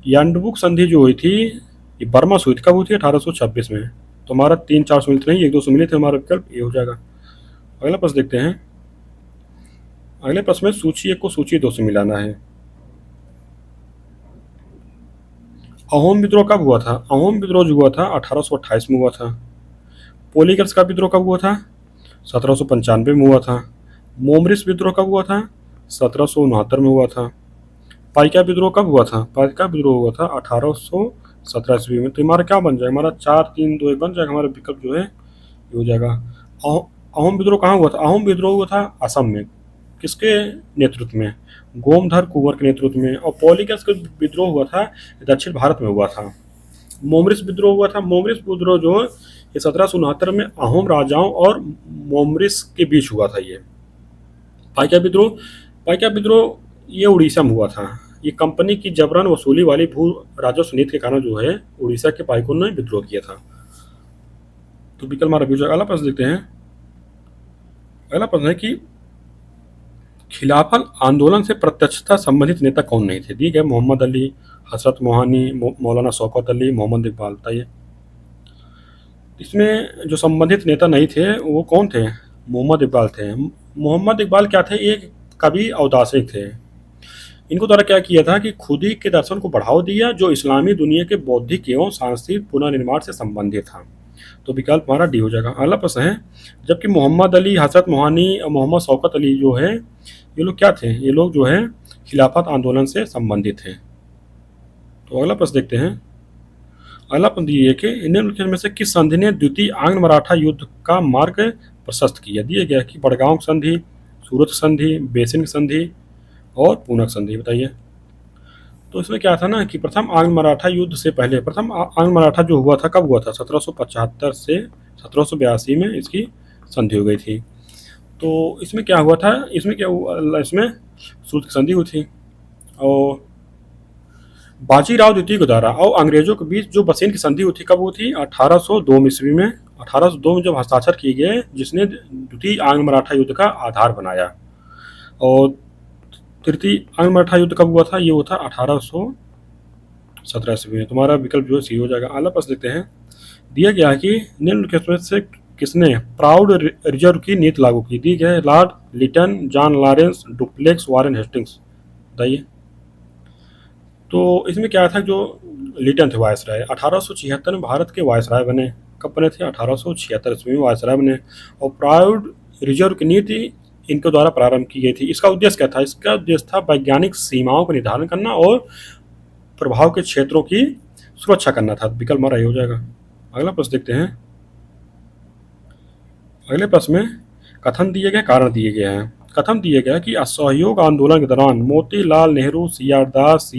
यांडबुक संधि जो हुई थी ये बर्मा से हुई थी। कब हुई थी? 1826 में। तो हमारा 3-4 मिलते नहीं, 1-2 मिले थे, हमारा विकल्प ये हो जाएगा। अगला प्रश्न देखते हैं। अगले प्रश्न में सूची 1 को सूची 2 से मिलाना है। अहोम विद्रोह कब हुआ था? अहोम विद्रोह जो हुआ था 1828 में हुआ था। पोलीगर्स का विद्रोह कब हुआ था? 1795 में हुआ था। मोमरिस विद्रोह कब हुआ था? 1769 में हुआ था। पाइका विद्रोह कब हुआ था? पाइका विद्रोह हुआ था 1817 ईस्वी में। तो हमारा क्या बन जाएगा? हमारा 4-3-2-1 बन जाएगा। हमारा विकल्प जो है ये हो जाएगा। अहोम विद्रोह कहाँ हुआ था? अहोम विद्रोह हुआ था असम में। किसके नेतृत्व में? गोमधर कुंवर के नेतृत्व में। और पोलीगर्स का विद्रोह हुआ था दक्षिण भारत में हुआ था। मोमरिस विद्रोह हुआ था। मोमरिस विद्रोह जो ये 1769 में अहोम राजाओं और मोमरिस के बीच हुआ था। ये पाइका विद्रोह ये उड़ीसा में हुआ था। ये कंपनी की जबरन वसूली वाली भू राजस्व नीति के कारण जो है उड़ीसा के पाइकों ने विद्रोह किया था। तो विकल्प हमारा भी हो जाएगा। अगला प्रश्न देखते हैं। अगला प्रश्न है कि खिलाफत आंदोलन से प्रत्यक्षता संबंधित नेता कौन नहीं थे? ठीक है, मोहम्मद अली, हजरत मोहानी, मौलाना शौकत अली, मोहम्मद इकबाल। बताइए इसमें जो संबंधित नेता नहीं थे वो कौन थे? मोहम्मद इकबाल थे। मोहम्मद इकबाल क्या थे? एक कवि और दार्शनिक थे। इनको द्वारा क्या किया था कि खुदी के दर्शन को बढ़ावा दिया जो इस्लामी दुनिया के बौद्धिक एवं सांस्कृतिक पुनर्निर्माण से संबंधित था। तो विकल्प हमारा डी हो जाएगा। अगला प्रश्न है, जबकि मोहम्मद अली, हजरत मोहानी और मोहम्मद शौकत अली जो है ये लोग क्या थे? ये लोग जो है खिलाफत आंदोलन से संबंधित थे। तो अगला प्रश्न देखते हैं। अगला प्रश्न ये कि निम्नलिखित में से किस संधि ने द्वितीय आंग्ल मराठा युद्ध का मार्ग प्रशस्त किया? दिया गया कि बड़गांव संधि, सूरत संधि, बेसिन संधि और पूनक संधि। बताइए। तो इसमें क्या था ना कि प्रथम आंग्ल मराठा युद्ध से पहले प्रथम आंग्ल मराठा जो हुआ था कब हुआ था? 1775 से 1782 में इसकी संधि हो गई थी। तो इसमें क्या हुआ था? इसमें सूरत की संधि हुई थी। और बाजीराव द्वितीय के द्वारा और अंग्रेजों के बीच जो बसेन की संधि हुई थी कब हुई थी? 1802 ईस्वी में। 1802 में जब हस्ताक्षर किए गए जिसने द्वितीय आंग्ल मराठा युद्ध का आधार बनाया। और तृतीय आंग्ल मराठा युद्ध कब हुआ था? ये हुआ था 1817 ईस्वी में। तुम्हारा विकल्प जो है सी हो जाएगा। अगला प्रश्न देखते हैं। दिया गया है कि निम्नलिखित से किसने प्राउड रिजर्व की नीति लागू की? दी गया है Lord Lytton, John Lawrence, Dupleix, Warren Hastings. बताइए। तो इसमें क्या था? जो लिटन थे वायसराय 1876 में भारत के वायसराय बने। कब बने थे? 1876 ईस्वी में वायसराय बने। और प्राउड रिजर्व की नीति इनके द्वारा प्रारंभ की गई थी। इसका उद्देश्य क्या था? इसका उद्देश्य था वैज्ञानिक सीमाओं का निर्धारण करना और प्रभाव के क्षेत्रों की सुरक्षा करना था। विकल्प हमारा ये हो जाएगा। अगला प्रश्न देखते हैं। अगले प्रश्न में कथन दिए गए, कारण दिए गए हैं। कथन दिए गया कि असहयोग आंदोलन के दौरान मोतीलाल नेहरू, सीआर दास,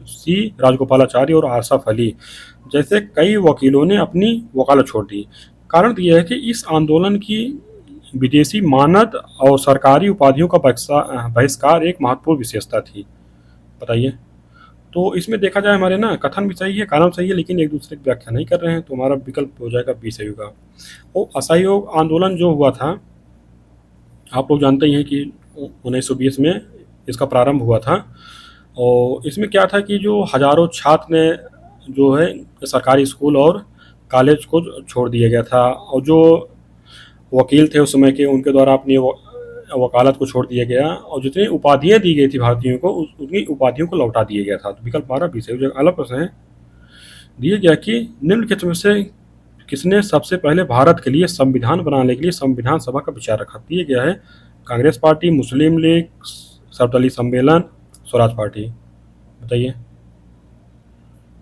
सी राजगोपालाचारी और आसफ अली जैसे कई वकीलों ने अपनी वकालत छोड़ दी। कारण दिया है कि इस आंदोलन की विदेशी मानद और सरकारी उपाधियों का बहिष्कार एक महत्वपूर्ण विशेषता थी। बताइए। तो इसमें देखा जाए हमारे ना कथन भी सही है, कारण सही है, लेकिन एक दूसरे की व्याख्या नहीं कर रहे हैं। तो हमारा विकल्प हो जाएगा बी सही होगा। वो असहयोग आंदोलन जो हुआ था आप लोग जानते ही हैं कि 1920 में इसका प्रारंभ हुआ था। और इसमें क्या था कि जो हजारों छात्र ने जो है सरकारी स्कूल और कॉलेज को छोड़ दिया गया था। और जो वकील थे उस समय के उनके द्वारा अपनी वकालत को छोड़ दिया गया। और जितनी उपाधियाँ दी गई थी भारतीयों को उतनी उपाधियों को लौटा दिया गया था। तो विकल्प हमारा बी सही हो जाएगा। अगला प्रश्न है। दिया गया कि निम्नलिखित में से किसने सबसे पहले भारत के लिए संविधान बनाने के लिए संविधान सभा का विचार रखा? दिया गया है कांग्रेस पार्टी, मुस्लिम लीग, सर्वदलीय सम्मेलन, स्वराज पार्टी। बताइए।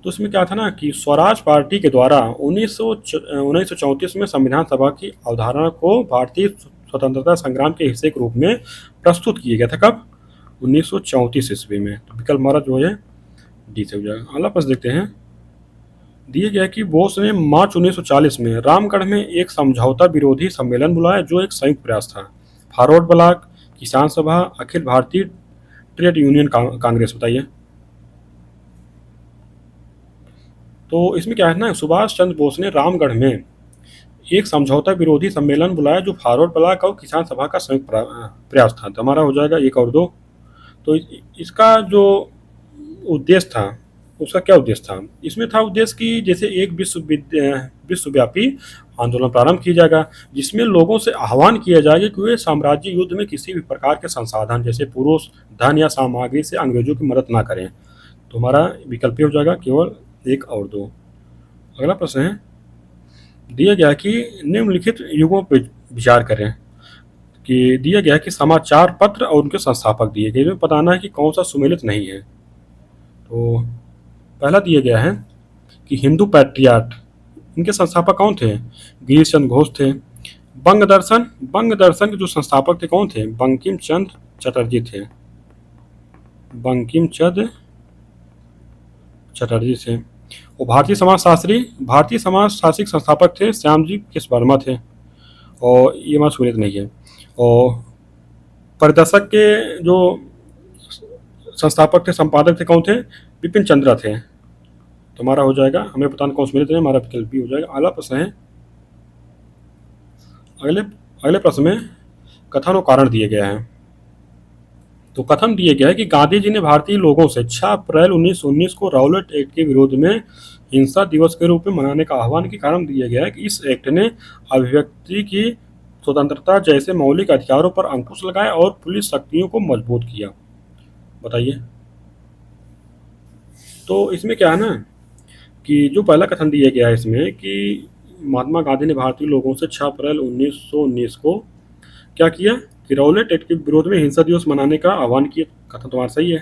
तो इसमें क्या था ना कि स्वराज पार्टी के द्वारा 1934 में संविधान सभा की अवधारणा को भारतीय स्वतंत्रता संग्राम के हिस्से के रूप में प्रस्तुत किया गया था। कब? 1934 ईस्वी में। तो विकल्प हमारा जो है डी से हो जाएगा। अगला प्रश्न देखते हैं। दिए गया कि बोस ने मार्च 1940 में रामगढ़ में एक समझौता विरोधी सम्मेलन बुलाया जो एक संयुक्त प्रयास था। फॉरवर्ड ब्लॉक, किसान सभा, अखिल भारतीय ट्रेड यूनियन कांग्रेस। बताइए। तो इसमें क्या है ना, सुभाष चंद्र बोस ने रामगढ़ में एक समझौता विरोधी सम्मेलन बुलाया जो फॉरवर्ड ब्लॉक और किसान सभा का संयुक्त प्रयास था। तो हमारा हो जाएगा एक और दो। तो इसका जो उद्देश्य था, उसका क्या उद्देश्य था? इसमें था उद्देश्य कि जैसे एक विश्वव्यापी आंदोलन प्रारंभ किया जाएगा जिसमें लोगों से आह्वान किया जाएगा कि वे साम्राज्य युद्ध में किसी भी प्रकार के संसाधन जैसे पुरुष, धन या सामग्री से अंग्रेजों की मदद ना करें। तो हमारा विकल्प हो जाएगा केवल एक और दो। अगला प्रश्न है, दिया गया कि निम्नलिखित युगों पर विचार करें। कि दिया गया कि समाचार पत्र और उनके संस्थापक दिए गए, इसमें बताना है कि कौन सा सुमेलित नहीं है। तो पहला दिया गया है कि हिंदू पैट्रियाट, इनके संस्थापक कौन थे? गिरीश चंद्र घोष थे। बंग दर्शन के जो संस्थापक थे कौन थे? बंकिम चंद्र चटर्जी थे। बंकिम चंद्र चटर्जी थे। और भारतीय समाज शास्त्री संस्थापक थे श्यामजी कृष्ण वर्मा थे। और ये हमारा सुमेलित नहीं है। और परिदर्शक के जो संस्थापक थे, संपादक थे, कौन थे? विपिन चंद्रा थे। तो हमारा हो जाएगा, हमें बताना कौन से मिले थे, हमारा विकल्प भी हो जाएगा। अगला प्रश्न है, अगले प्रश्न में कथन और कारण दिए गया है। तो कथन दिए गया है कि गांधी जी ने भारतीय लोगों से 6 अप्रैल 1919 को राउलेट एक्ट के विरोध में हिंसा दिवस के रूप में मनाने का आह्वान के कारण दिया गया है कि इस एक्ट ने अभिव्यक्ति की स्वतंत्रता जैसे मौलिक अधिकारों पर अंकुश लगाया और पुलिस शक्तियों को मजबूत किया। बताइए। तो इसमें क्या है ना कि जो पहला कथन दिया गया है इसमें कि महात्मा गांधी ने भारतीय लोगों से 6 अप्रैल 1919 को क्या किया कि राउलेट एक्ट के विरोध में हिंसा दिवस मनाने का आह्वान किया। कथन तुम्हारा सही है।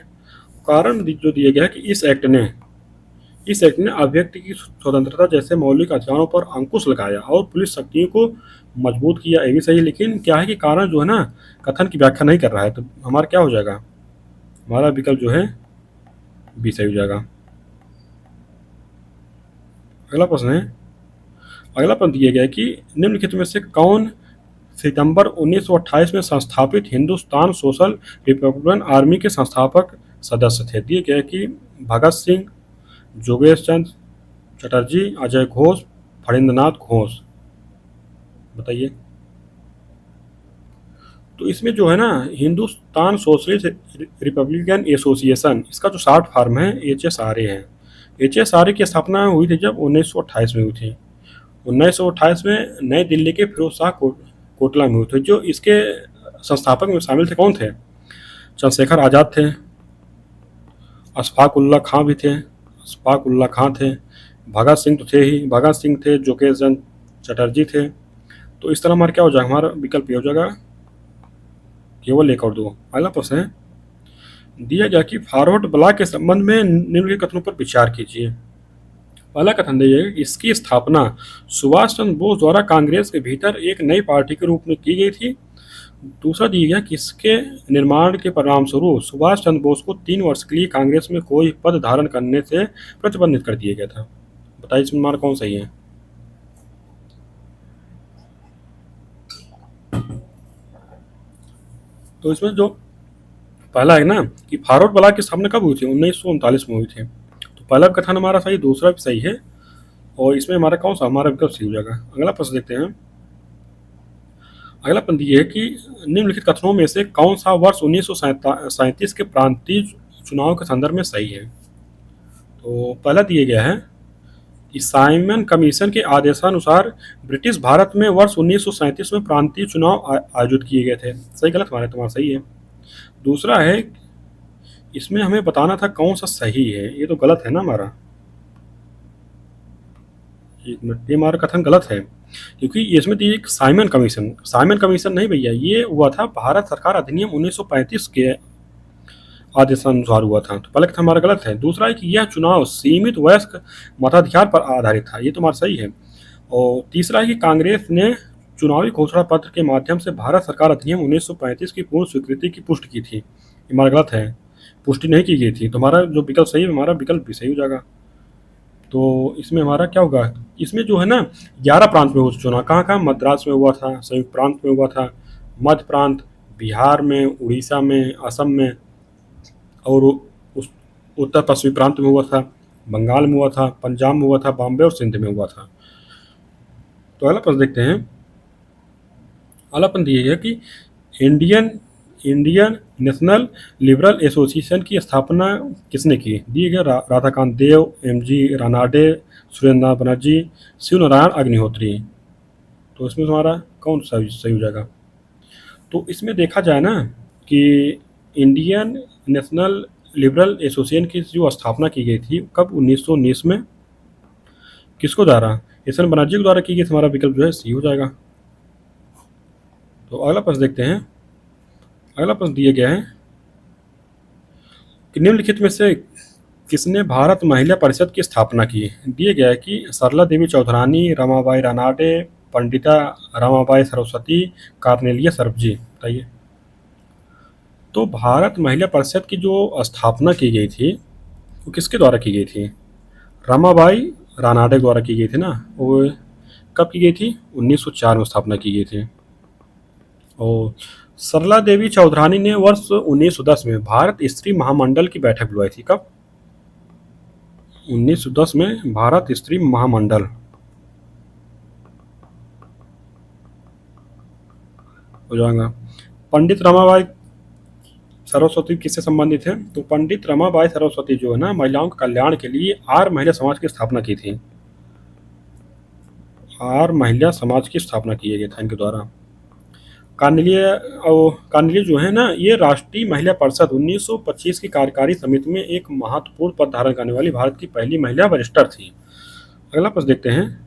कारण जो दिया गया है कि इस एक्ट ने अभिव्यक्ति की स्वतंत्रता जैसे मौलिक अधिकारों पर अंकुश लगाया और पुलिस शक्तियों को मजबूत किया। ये भी सही है, लेकिन क्या है कि कारण जो है ना कथन की व्याख्या नहीं कर रहा है। तो हमारा क्या हो जाएगा? हमारा विकल्प जो है बी सही हो जाएगा। अगला प्रश्न दिया गया है कि निम्नलिखित में से कौन सितंबर 1928 में संस्थापित हिंदुस्तान सोशल रिपब्लिकन आर्मी के संस्थापक सदस्य थे? दिए गए कि भगत सिंह, जोगेश चंद्र चटर्जी, अजय घोष, फणींद्रनाथ घोष। बताइए। तो इसमें जो है ना हिंदुस्तान सोशलिस्ट रिपब्लिकन एसोसिएशन, इसका जो शॉर्ट फॉर्म है HSRA है। HSRA की स्थापना हुई थी जब 1928 में हुई थी। 1928 में नई दिल्ली के फिरोज शाह कोटला में हुई थी। जो इसके संस्थापक में शामिल थे कौन थे? चंद्रशेखर आज़ाद थे, अशफाक उल्ला खां भी थे, भगत सिंह तो थे ही, भगत सिंह थे, जोगेश चंद्र चटर्जी थे। तो इस तरह हमारा क्या हो जाएगा? हमारा विकल्प हो जाएगा केवल एक और दो। अगला प्रश्न है, दिया गया कि फॉरवर्ड ब्लॉक के संबंध में निम्नलिखित कथनों पर विचार कीजिए। पहला कथन दिया गया कि इसकी स्थापना सुभाष चंद्र बोस द्वारा कांग्रेस के भीतर एक नई पार्टी के रूप में की गई थी। दूसरा दिया गया कि इसके निर्माण के परिणाम स्वरूप सुभाष चंद्र बोस को 3 वर्ष के लिए कांग्रेस में कोई पद धारण करने से प्रतिबंधित कर दिया गया था। बताइए इसमें हमारा कौन सही है? तो इसमें जो पहला है ना कि फॉरवर्ड ब्लॉक की स्थापना कब हुई थी? 1939 में हुई थी। तो पहला कथन हमारा सही, दूसरा भी सही है। और इसमें हमारा कौन सा? हमारा विकल्प सही हो जाएगा। अगला प्रश्न देखते हैं। अगला प्रश्न ये है कि निम्नलिखित कथनों में से कौन सा वर्ष 1937 के प्रांतीय चुनाव के संदर्भ में सही है? तो पहला दिया गया है कि साइमन कमीशन के आदेशानुसार ब्रिटिश भारत में वर्ष 1937 में प्रांतीय चुनाव आयोजित किए गए थे। सही गलत? हमारे तुम्हारा सही है। दूसरा है, इसमें हमें बताना था कौन सा सही है। ये तो गलत है ना हमारा, एक मिनट, ये हमारा कथन गलत है क्योंकि इसमें थी एक साइमन कमीशन नहीं भैया, ये हुआ था भारत सरकार अधिनियम 1935 के आदेशानुसार हुआ था। तो पहले कथन हमारा गलत है। दूसरा है कि यह चुनाव सीमित वयस्क मताधिकार पर आधारित था। ये तो हमारा सही है। और तीसरा है कि कांग्रेस ने चुनावी घोषणा पत्र के माध्यम से भारत सरकार अधिनियम 1935 की पूर्ण स्वीकृति की पुष्टि की थी। हमारा गलत है, पुष्टि नहीं की गई थी। तो हमारा जो विकल्प सही है, हमारा विकल्प भी सही हो जाएगा। तो इसमें हमारा क्या होगा, इसमें जो है ना 11 प्रांत में हो चुना, कहाँ कहाँ, मद्रास में हुआ था, संयुक्त प्रांत में हुआ था, मध्य प्रांत, बिहार में, उड़ीसा में, असम में, और उस उत्तर पश्चिमी प्रांत में हुआ था, बंगाल में हुआ था, पंजाब में हुआ था, बॉम्बे और सिंध में हुआ था। तो अगला प्रश्न देखते हैं। अगला प्रश्न दिया है कि Indian Indian national liberal association की स्थापना किसने की? दिए गए राधाकांत देव, एम.जी. रानाडे, सुरेंद्र बनर्जी, शिव नारायण अग्निहोत्री। तो इसमें तुम्हारा कौन सा सही हो जाएगा? तो इसमें देखा जाए ना कि इंडियन नेशनल लिबरल एसोसिएशन की जो स्थापना की गई थी कब, 1919 में। किसको द्वारा? एस एन बनर्जी के द्वारा की गई। हमारा विकल्प जो है सी हो जाएगा। तो अगला प्रश्न देखते हैं। अगला प्रश्न दिया गया है कि निम्नलिखित में से किसने भारत महिला परिषद की स्थापना की? दिया गया है कि सरला देवी चौधरानी, रमाबाई रानाडे, पंडिता रमाबाई सरस्वती, कार्नेलिया सरबजी। बताइए। तो भारत महिला परिषद की जो स्थापना की गई थी वो किसके द्वारा की गई थी? रमाबाई रानाडे द्वारा की गई थी ना। वो कब की गई थी? 1904 में स्थापना की गई थी। और सरला देवी चौधरानी ने वर्ष 1910 में भारत स्त्री महामंडल की बैठक बुलाई थी। कब? 1910 में भारत स्त्री महामंडल। हो जाएगा। पंडित रमाबाई सरस्वती किससे संबंधित है? तो पंडित रमाबाई सरस्वती जो है ना, महिलाओं के कल्याण के लिए आर्य महिला समाज की स्थापना की थी। आर्य महिला समाज की स्थापना किया गया था इनके द्वारा। कार्नेलिया जो है ना, ये राष्ट्रीय महिला परिषद 1925 की कार्यकारी समिति में एक महत्वपूर्ण पद धारण करने वाली भारत की पहली महिला वरिष्ठर थी। अगला प्रश्न देखते हैं।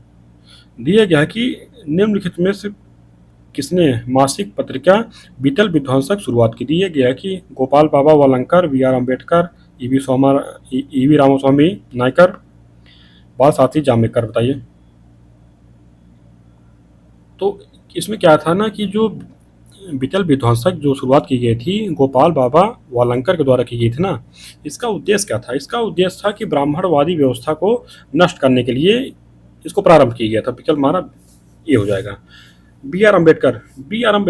दिया गया है कि निम्नलिखित में से किसने मासिक पत्रिका बीतल विध्वंसक शुरुआत की? दिया गया है कि गोपाल बाबा वालंकर, बी.आर. अम्बेडकर, ई.वी. रामास्वामी नायकर, बाल साथी जाम्बेकर। बताइए। तो इसमें क्या था ना कि जो बीतल विध्वंसक जो शुरुआत की गई थी गोपाल बाबा वालंकर के द्वारा की गई थी ना, इसका उद्देश्य क्या था? इसका उद्देश्य था कि ब्राह्मणवादी व्यवस्था को नष्ट करने के लिए इसको प्रारंभ किया गया था। विकल्प हमारा ये हो जाएगा। बी.आर. अम्बेडकर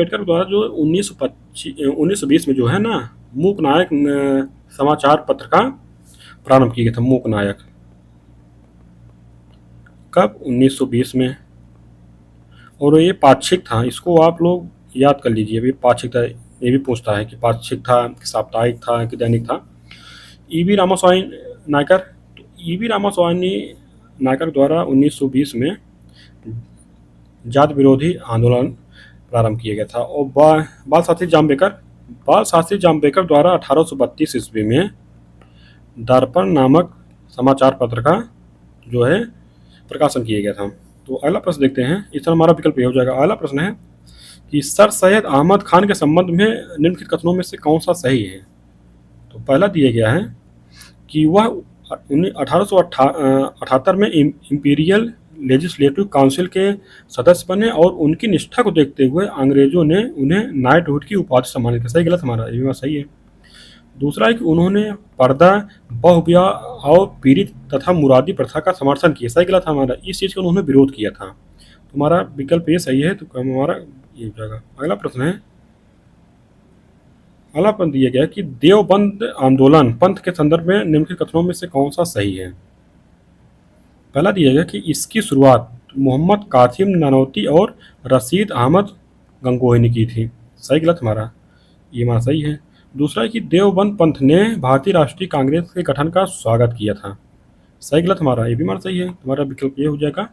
के द्वारा जो 1920 में जो है ना मूक नायक समाचार पत्र का प्रारंभ किया गया था। मूक नायक कब? 1920 में। और ये पाक्षिक था, इसको आप लोग याद कर लीजिए। अभी पाक्षिक था, ये भी पूछता है कि पाक्षिक था कि साप्ताहिक था कि दैनिक था। ई.वी. रामास्वामी नायकर, तो ई.वी. रामास्वामी नायकर द्वारा 1920 में जाति विरोधी आंदोलन प्रारंभ किया गया था। और बाल शास्त्री जाम्बेकर द्वारा 1832 ईस्वी में दर्पण नामक समाचार पत्र का जो है प्रकाशन किया गया था। तो अगला प्रश्न देखते हैं। इस तरह हमारा विकल्प ये हो जाएगा। अगला प्रश्न है कि सर सैयद अहमद खान के संबंध में निम्नलिखित कथनों में से कौन सा सही है? तो पहला दिया गया है कि वह 1878 में इम्पीरियल लेजिस्लेटिव काउंसिल के सदस्य बने और उनकी निष्ठा को देखते हुए अंग्रेजों ने उन्हें नाइटहुड की उपाधि सम्मानित किया। सही गलत हमारा? ये भी सही है। दूसरा है कि उन्होंने पर्दा, बहुविवाह और पीड़ित तथा मुरादी प्रथा का समर्थन किया। सही गलत हमारा? इस चीज़ का उन्होंने विरोध किया था। तुम्हारा विकल्प ये सही है, तो हमारा ये हो जाएगा। अगला प्रश्न है। अगला प्रश्न दिया गया कि देवबंद आंदोलन पंथ के संदर्भ में निम्नलिखित कथनों में से कौन सा सही है? पहला दिया गया कि इसकी शुरुआत मोहम्मद कासिम नानौती और रशीद अहमद गंगोही ने की थी। सही गलत हमारा? ये हमारा सही है। दूसरा है कि देवबंद पंथ ने भारतीय राष्ट्रीय कांग्रेस के गठन का स्वागत किया था। सही गलत हमारा? ये भी हमारा सही है। तुम्हारा विकल्प ये हो जाएगा।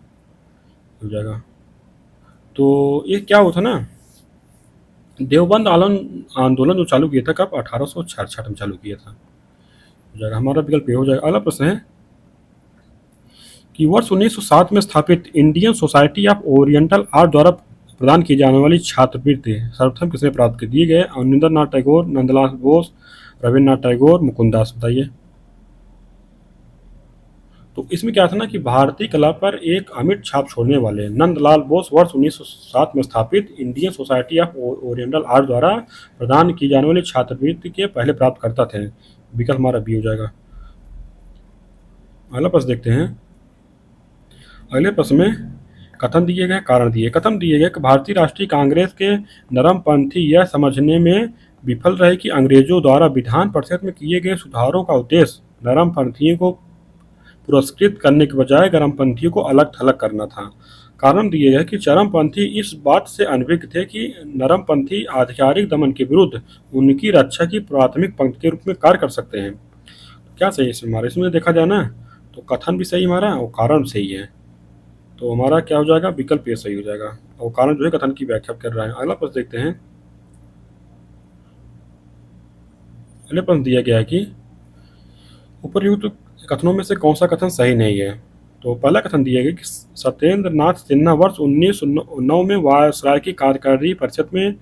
तो ये क्या होता ना, देवबंद आंदोलन जो चालू किया था कब? 1866 में चालू किया था। हो जाएगा। हमारा विकल्प ये हो जाएगा। अगला प्रश्न है कि वर्ष 1907 में स्थापित Indian society of oriental art द्वारा प्रदान की जाने वाली छात्रवृत्ति सर्वप्रथम किसने प्राप्त की? दिए गए अवनींद्रनाथ टैगोर, नंदलाल बोस, रविन्द्रनाथ टैगोर, मुकुंदास। बताइए। तो इसमें क्या था ना कि भारतीय कला पर एक अमिट छाप छोड़ने वाले नंदलाल बोस वर्ष 1907 में स्थापित Indian society of oriental art द्वारा प्रदान की जाने वाली छात्रवृत्ति के पहले प्राप्तकर्ता थे। विकल्प हमारा बी हो जाएगा। अगला प्रश्न देखते हैं। अगले प्रश्न में कथन दिए गए, कारण दिए, कथन दिए गए कि भारतीय राष्ट्रीय कांग्रेस के नरमपंथी यह समझने में विफल रहे कि अंग्रेजों द्वारा विधान परिषद में किए गए सुधारों का उद्देश्य नरमपंथियों को पुरस्कृत करने के बजाय गर्मपंथियों को अलग थलग करना था। कारण दिए गए कि चरमपंथी इस बात से अनभिज्ञ थे कि नरमपंथी आधिकारिक दमन के विरुद्ध उनकी रक्षा की प्राथमिक पंक्ति के रूप में कार्य कर सकते हैं। क्या सही है इसमें हमारा? इसमें देखा जाए ना तो कथन भी सही हमारा और कारण सही है, तो हमारा क्या हो जाएगा? विकल्प ये सही हो जाएगा, और कारण जो है कथन की व्याख्या कर रहा है। अगला प्रश्न देखते हैं। अगले प्रश्न दिया गया है कि उपर्युक्त कथनों में से कौन सा कथन सही नहीं है? तो पहला कथन दिया गया कि सत्येंद्र नाथ सिन्हा वर्ष 1909 में वायसराय की कार्यकारी परिषद में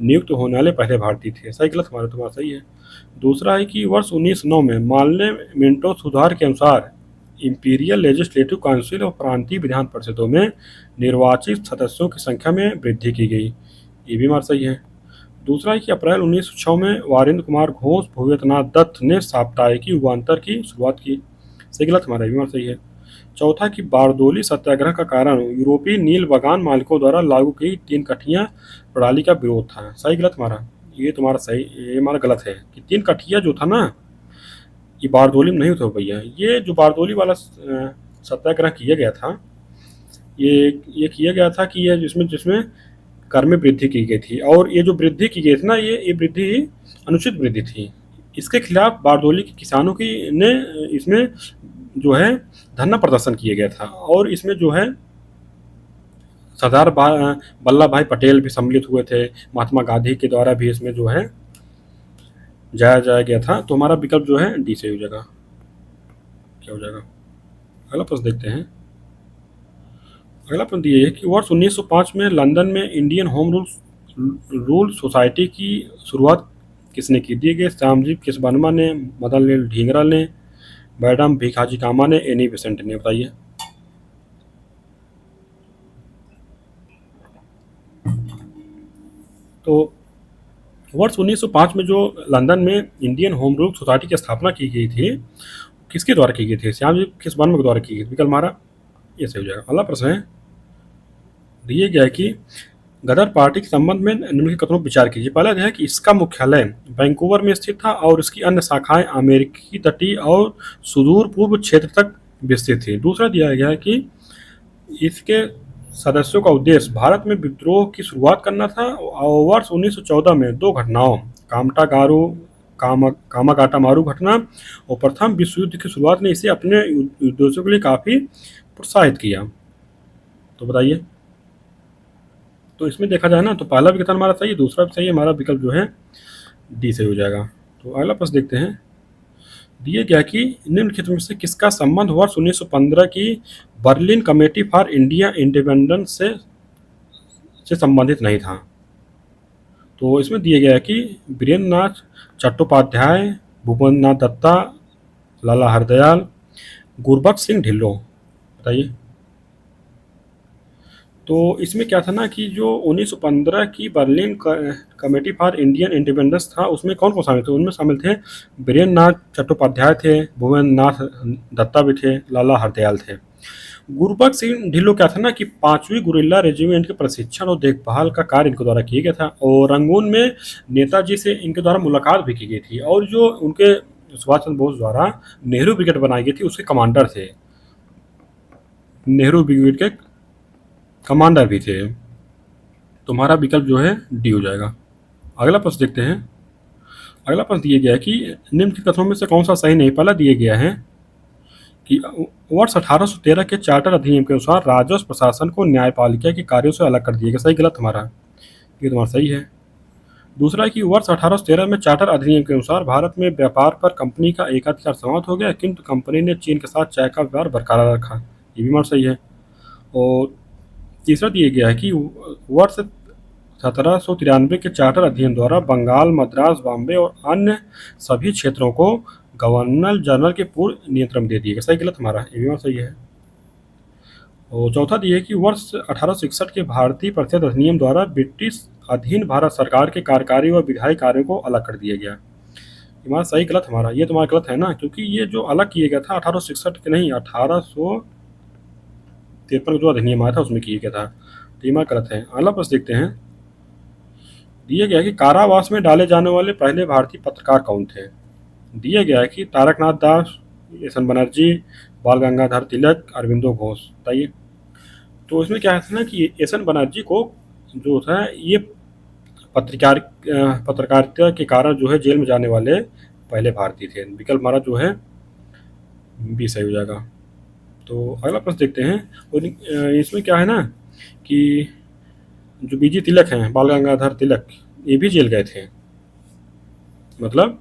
नियुक्त होने वाले पहले भारतीय थे। सही गलत? हमारा तुम्हारा सही है। दूसरा है कि वर्ष 1909 में मालने मिंटो सुधार के अनुसार इंपीरियल लेजिस्लेटिव काउंसिल और प्रांतीय विधान परिषदों में निर्वाचित सदस्यों की संख्या में वृद्धि की गई। ये भी हमारा सही है। दूसरा है कि अप्रैल 1906 में वारिंद्र कुमार घोष भूवेन्द्रनाथ दत्त ने साप्ताहिकी युगांतर की शुरुआत की। सही गलत? हमारा भी हमारा सही है। चौथा कि बारदोली सत्याग्रह का कारण यूरोपीय नील बगान मालिकों द्वारा लागू की 3 कठिया प्रणाली का विरोध था। सही गलत? हमारा ये तुम्हारा सही, ये हमारा गलत है कि 3 कठिया जो था ना, ये बारदोली में नहीं था भैया। ये जो बारदोली वाला सत्याग्रह किया गया था, ये किया गया था कि ये जिसमें जिसमें कर में वृद्धि की गई थी, और ये जो वृद्धि की गई थी ना, ये वृद्धि अनुचित वृद्धि थी। इसके खिलाफ बारदोली के किसानों की ने इसमें जो है धरना प्रदर्शन किया गया था, और इसमें जो है सरदार वल्लभ भाई पटेल भी सम्मिलित हुए थे, महात्मा गांधी के द्वारा भी इसमें जो है जाया गया था। तो हमारा विकल्प जो है डी से हो जाएगा। क्या हो जाएगा? अगला प्रश्न देखते हैं। अगला प्रश्न ये है कि वर्ष 1905 में लंदन में इंडियन होम रूल सोसाइटी की शुरुआत किसने की? दिए गए श्यामजी किसवर्मा ने, मदन लाल ढींगरा ने, मैडम भिखाजी कामा ने, एनी बेसेंट ने। बताइए। तो वर्ष 1905 में जो लंदन में इंडियन होम रूल सोसाइटी की स्थापना की गई थी, किसके द्वारा की गई थी? श्यामजी किसवर्मा के द्वारा की गई। विकल्प हमारा ये सही हो जाएगा। अगला प्रश्न है, दिए गया है कि गदर पार्टी के संबंध में निम्नलिखित कथनों पर विचार कीजिए। पहला है कि इसका मुख्यालय वैंकूवर में स्थित था और इसकी अन्य शाखाएं अमेरिकी तटीय और सुदूर पूर्व क्षेत्र तक विस्तृत थी। दूसरा दिया गया है कि इसके सदस्यों का उद्देश्य भारत में विद्रोह की शुरुआत करना था, और वर्ष 1914 में 2 घटनाओं कामागाटा मारू घटना और प्रथम विश्व युद्ध की शुरुआत ने इसे अपने उद्देश्यों के लिए काफ़ी प्रोत्साहित किया। तो बताइए। तो इसमें देखा जाए ना तो पहला भी कथन हमारा सही है, दूसरा भी सही है, हमारा विकल्प जो है डी से हो जाएगा। तो अगला प्रश्न देखते हैं। दिए गया कि निम्नलिखित में से किसका संबंध वर्ष 1915 की Berlin committee for India independence से संबंधित नहीं था। तो इसमें दिया गया है कि वीरेंद्र नाथ चट्टोपाध्याय, भूपेंद्र नाथ दत्ता, लाला हरदयाल, गुरबख्श सिंह ढिल्लों। बताइए। तो इसमें क्या था ना कि जो 1915 की Berlin committee for Indian independence था, उसमें कौन कौन शामिल थे? उनमें शामिल थे वीरेंद्र नाथ चट्टोपाध्याय थे, भूपेंद्र नाथ दत्ता भी थे, लाला हरदयाल थे। गुरबख्श सिंह ढिल्लों क्या था ना कि 5वीं गुरिल्ला रेजिमेंट के प्रशिक्षण और देखभाल का कार्य इनके द्वारा किया गया था, और रंगून में नेताजी से इनके द्वारा मुलाकात भी की गई थी, और जो उनके सुभाष चंद्र बोस द्वारा नेहरू ब्रिगेड बनाई गई थी उसके कमांडर थे, नेहरू ब्रिगेड के कमांडर भी थे। तो हमारा विकल्प जो है डी हो जाएगा। अगला प्रश्न देखते हैं। अगला प्रश्न दिया गया है कि निम्नलिखित कथनों में से कौन सा सही नहीं? पहला दिया गया है कि वर्ष 1813 के चार्टर अधिनियम के अनुसार राजस्व प्रशासन को न्यायपालिका के कार्यों से अलग कर दिया गया। सही गलत? हमारा ये तुम्हारा सही है। दूसरा है कि वर्ष 1813 में चार्टर अधिनियम के अनुसार भारत में व्यापार पर कंपनी का एकाधिकार समाप्त हो गया, किंतु कंपनी ने चीन के साथ चाय का व्यापार बरकरार रखा। ये भी हमारा सही है। और तीसरा दिया गया है कि वर्ष 1793 के चार्टर अधिनियम द्वारा बंगाल, मद्रास, बॉम्बे और अन्य सभी क्षेत्रों को गवर्नर जनरल के पूर्ण नियंत्रण में दे दिया गया। सही गलत? हमारा ये भी सही है। और चौथा दिया है कि वर्ष 1861 के भारतीय परिषद अधिनियम द्वारा ब्रिटिश अधीन भारत सरकार के कार्यकारी और विधायी कार्यों को अलग कर दिया गया। हमारा सही गलत? हमारा ये तुम्हारा गलत है ना, क्योंकि ये जो अलग किया गया था 1861 के नहीं, 1800 53 का जो अधिनियम आया था उसमें किया गया था। तो ये हमारा गलत है। अगला प्रश्न देखते हैं। दिया गया है कि कारावास में डाले जाने वाले पहले भारतीय पत्रकार कौन थे। दिया गया है कि तारकनाथ दास, एस.एन. बनर्जी, बाल गंगाधर तिलक, अरविंदो घोष। बताइए। तो इसमें क्या है ना कि एस.एन. बनर्जी को जो था ये पत्रकारिता के कारण जो है जेल में जाने वाले पहले भारतीय थे। विकल्प हमारा जो है बी सही हो जाएगा। तो अगला प्रश्न देखते हैं। और इसमें क्या है ना कि जो बीजी तिलक हैं, बाल गंगाधर तिलक, ये भी जेल गए थे। मतलब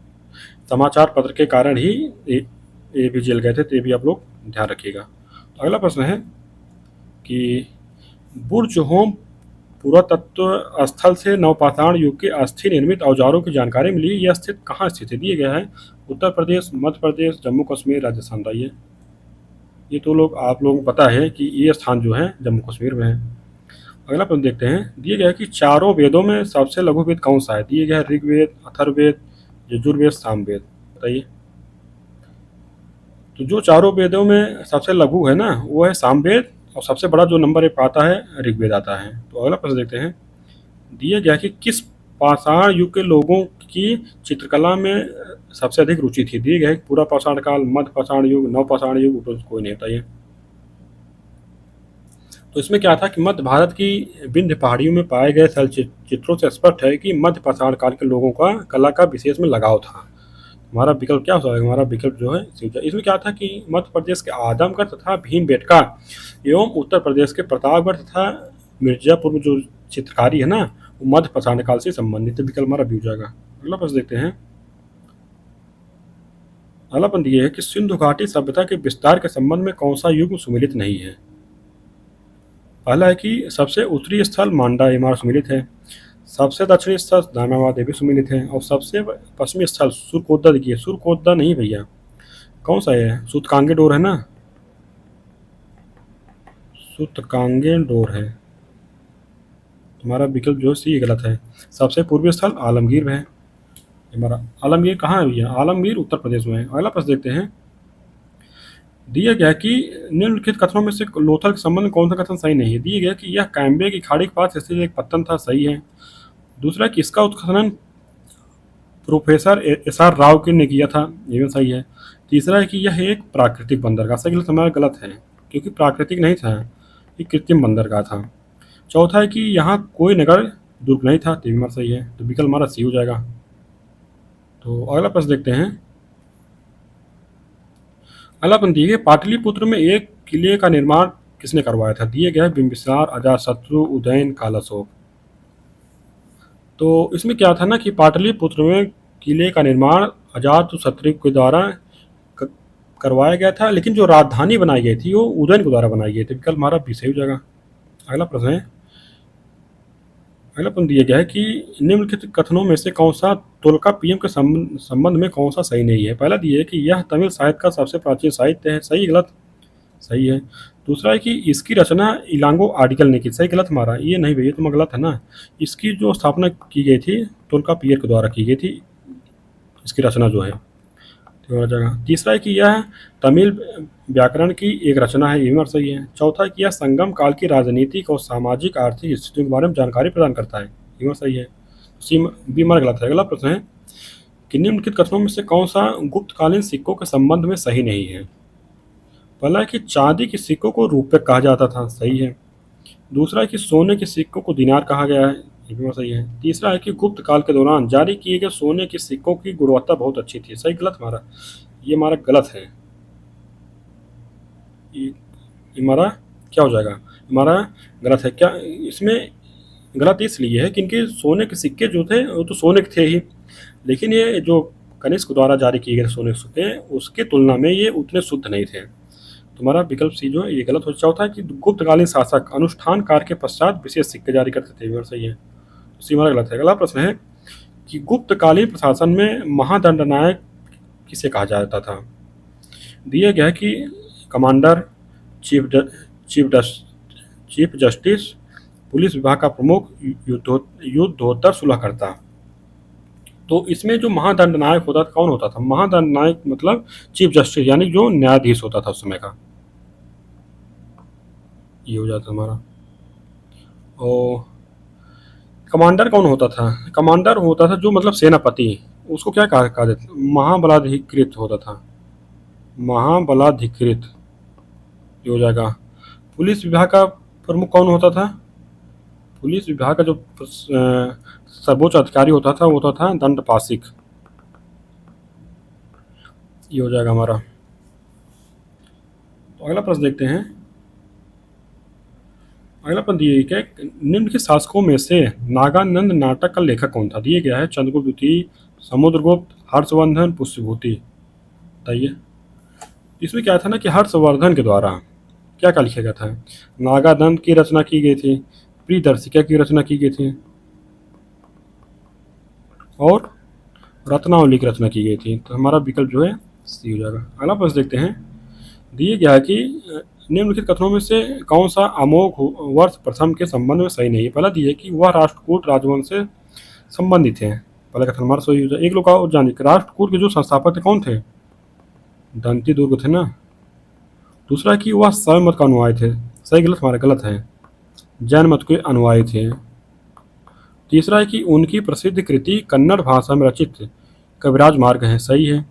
समाचार पत्र के कारण ही ये भी जेल गए थे। तो ये भी आप लोग ध्यान रखिएगा। अगला प्रश्न है कि बुर्ज होम पुरातत्व स्थल से नवपाषाण युग के अस्थि निर्मित औजारों की जानकारी मिली। यह स्थित कहाँ स्थित है। दिया गया है उत्तर प्रदेश, मध्य प्रदेश, जम्मू कश्मीर, राजस्थान। बताइए। ये तो आप लोगों को पता है कि ये स्थान जो है जम्मू कश्मीर में है। अगला प्रश्न देखते हैं। दिया गया है कि चारों वेदों में सबसे लघु वेद कौन सा है। दिया गया है ऋग्वेद, अथर्ववेद, यजुर्वेद, सामवेद। बताइए। तो जो चारों वेदों में सबसे लघु है ना वो है सामवेद, और सबसे बड़ा जो नंबर एक आता है ऋग्वेद आता है। तो अगला प्रश्न देखते हैं। दिया गया कि किस पाषाण युग के लोगों की चित्रकला में सबसे अधिक रुचि थी। दिया गया है पूरा पाषाण काल, मध्य पाषाण युग, नव पाषाण युग। तो कोई नहीं होता ये। तो इसमें क्या था कि मध्य भारत की विंध्य पहाड़ियों में पाए गए शैल चित्रों से स्पष्ट है कि मध्य पाषाण काल के लोगों का कला का विशेष में लगाव था। हमारा विकल्प क्या हो जाएगा। हमारा विकल्प जो है शिवजा। इसमें क्या था कि मध्य प्रदेश के आदमगढ़ तथा भीमबेटका एवं उत्तर प्रदेश के प्रतापगढ़ तथा मिर्जापुर में जो चित्रकारी है ना वो मध्य पाषाण काल से संबंधित। विकल्प हमारा भी हो जाएगा। अगला प्रश्न देखते हैं। अगला प्रश्न ये है कि सिंधु घाटी सभ्यता के विस्तार के संबंध में कौन सा युग सुमेलित नहीं है। पहला है कि सबसे उत्तरी स्थल मांडा ये हमारा सुमेलित है। सबसे दक्षिणी स्थल दामावा देवी सुमेलित है। और सबसे पश्चिमी स्थल सुरकोदा। देखिए सुरकोदा नहीं भैया, कौन सा है, सूतकांगे डोर है ना, सूतकांगे डोर है। हमारा विकल्प जो है सी गलत है। सबसे पूर्वी स्थल आलमगीर है। हमारा आलमगीर कहाँ है भैया, आलमगीर उत्तर प्रदेश में है। अगला प्रश्न देखते हैं। दिया गया कि निम्नलिखित कथनों में से लोथल के संबंध में कौन सा कथन सही नहीं है। दिया गया कि यह कैम्बे की खाड़ी के पास स्थित एक पत्तन था। सही है। दूसरा कि इसका उत्खनन प्रोफेसर एस.आर. राव के ने किया था। ये भी सही है। तीसरा है कि यह एक प्राकृतिक बंदरगाह। सही गलत हमारा गलत है क्योंकि प्राकृतिक नहीं था, ये कृत्रिम बंदरगाह था। चौथा है कि यहाँ कोई नगर दुर्ग नहीं था। तो हमारा सही है। तो विकल्प हमारा सी हो जाएगा। तो अगला प्रश्न देखते हैं। अगला प्रश्न दिए गए पाटलिपुत्र में एक किले का निर्माण किसने करवाया था। दिए गए बिंबिसार, अजातशत्रु, उदयन, कालाशोक। तो इसमें क्या था ना कि पाटलिपुत्र में किले का निर्माण अजातशत्रु के द्वारा करवाया गया था, लेकिन जो राजधानी बनाई गई थी वो उदयन के द्वारा बनाई गई थी। विकल्प हमारा भी सही हो जाएगा। अगला प्रश्न है। अगला प्रश्न दिया गया है कि निम्नलिखित कथनों में से कौन सा तोल्काप्पियम के संबंध में कौन सा सही नहीं है। पहला दिया है कि यह तमिल साहित्य का सबसे प्राचीन साहित्य है। सही गलत, सही है। दूसरा है कि इसकी रचना इलांगो आर्टिकल ने की। सही गलत हमारा ये नहीं भैया, तुम गलत है ना। इसकी जो स्थापना की गई थी तोल्काप्पियर के द्वारा की गई थी, इसकी रचना जो है। तो जगह तीसरा है कि यह तमिल व्याकरण की एक रचना है। ये भी सही है। चौथा है कि यह संगम काल की राजनीतिक और सामाजिक आर्थिक स्थितियों के बारे में जानकारी प्रदान करता है। ये सही है। सी बी हमारा गलत है। अगला प्रश्न है कि निम्नलिखित कथनों में से कौन सा गुप्तकालीन सिक्कों के संबंध में सही नहीं है। पहला है कि चांदी के सिक्कों को रुपये कहा जाता था। सही है। दूसरा है कि सोने के सिक्कों को दिनार कहा गया है। ये भी सही है। तीसरा है कि गुप्त काल के दौरान जारी किए गए सोने के सिक्कों की गुणवत्ता बहुत अच्छी थी। सही गलत हमारा ये हमारा गलत है। हमारा क्या हो जाएगा, हमारा गलत है। क्या इसमें गलत इसलिए है कि इनके सोने के सिक्के जो थे वो तो सोने के थे ही, लेकिन ये जो कनिष्क द्वारा जारी किए गए सोने के सिक्के उसके तुलना में ये उतने शुद्ध नहीं थे। तुम्हारा विकल्प सी जो है ये गलत हो। चौथा है कि गुप्तकालीन शासक अनुष्ठान कार्य के पश्चात विशेष सिक्के जारी करते थे। सही है। तो सी हमारा गलत है। अगला प्रश्न है कि गुप्तकालीन प्रशासन में महादंडनायक किसे कहा जाता था। दिया गया है कि कमांडर, चीफ जस्टिस, पुलिस विभाग का प्रमुख, युद्धोत्तर सुलहकर्ता। तो इसमें जो महादंडनायक होता था कौन होता था। महादंडनायक मतलब चीफ जस्टिस यानी जो न्यायाधीश होता था उस समय का। ये हो जाता हमारा। और कमांडर कौन होता था? कमांडर होता था जो मतलब सेनापति, उसको क्या कहा देते, महाबलाधिकृत होता था, महाबलाधिकृत। ये हो जाएगा। पुलिस विभाग का प्रमुख कौन होता था? पुलिस विभाग का जो सर्वोच्च अधिकारी होता था वो होता था दंडपाशिक। ये हो जाएगा हमारा। तो अगला प्रश्न देखते हैं। अगला प्रश्न दिए क्या, निम्नलिखित शासकों में से नागानंद नाटक का लेखक कौन था? दिए गया है चंद्रगुप्त द्वितीय, समुद्रगुप्त, हर्षवर्धन, पुष्यभूति। बताइए। इसमें क्या था ना कि हर्षवर्धन के द्वारा क्या क्या लिखा गया था? नागानंद की रचना की गई थी, प्रियदर्शिका की रचना की गई थी, और रत्नावली की रचना की गई थी। तो हमारा विकल्प जो है सी हो जाएगा। अगला प्रश्न देखते हैं। दिए गया है कि निम्नलिखित कथनों में से कौन सा अमोघ वर्ष प्रथम के संबंध में सही नहीं है? पहला दिया है कि वह राष्ट्रकूट राजवंश से संबंधित है। पहला कथन हमारा सही हो जाए। एक लोग और जानिए, राष्ट्रकूट के जो संस्थापक थे कौन थे? दंती दुर्ग थे ना। दूसरा कि वह शैव मत का अनुयायी थे। सही गलत? हमारा गलत है, जैन मत के अनुयायी थे। तीसरा है कि उनकी प्रसिद्ध कृति कन्नड़ भाषा में रचित कविराज मार्ग है। सही है।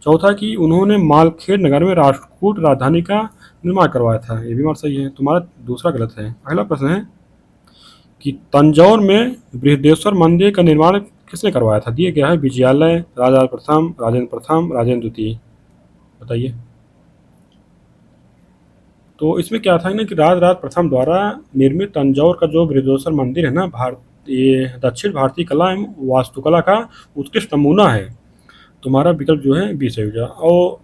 चौथा कि उन्होंने मालखेड़ नगर में राष्ट्रकूट राजधानी का निर्माण करवाया था। ये भी हमारा सही है। तुम्हारा दूसरा गलत है। अगला प्रश्न है कि तंजौर में बृहदेश्वर मंदिर का निर्माण किसने करवाया था? दिए गया है विजयालय, राजा प्रथम, राजेंद्र प्रथम, राजेंद्र द्वितीय। बताइए। तो इसमें क्या था ना कि राज प्रथम द्वारा निर्मित तंजौर का जो बृहदेश्वर मंदिर है ना, ये दक्षिण भारतीय कला एवं वास्तुकला का उत्कृष्ट नमूना है। तुम्हारा विकल्प जो है बी सही हो जाए। और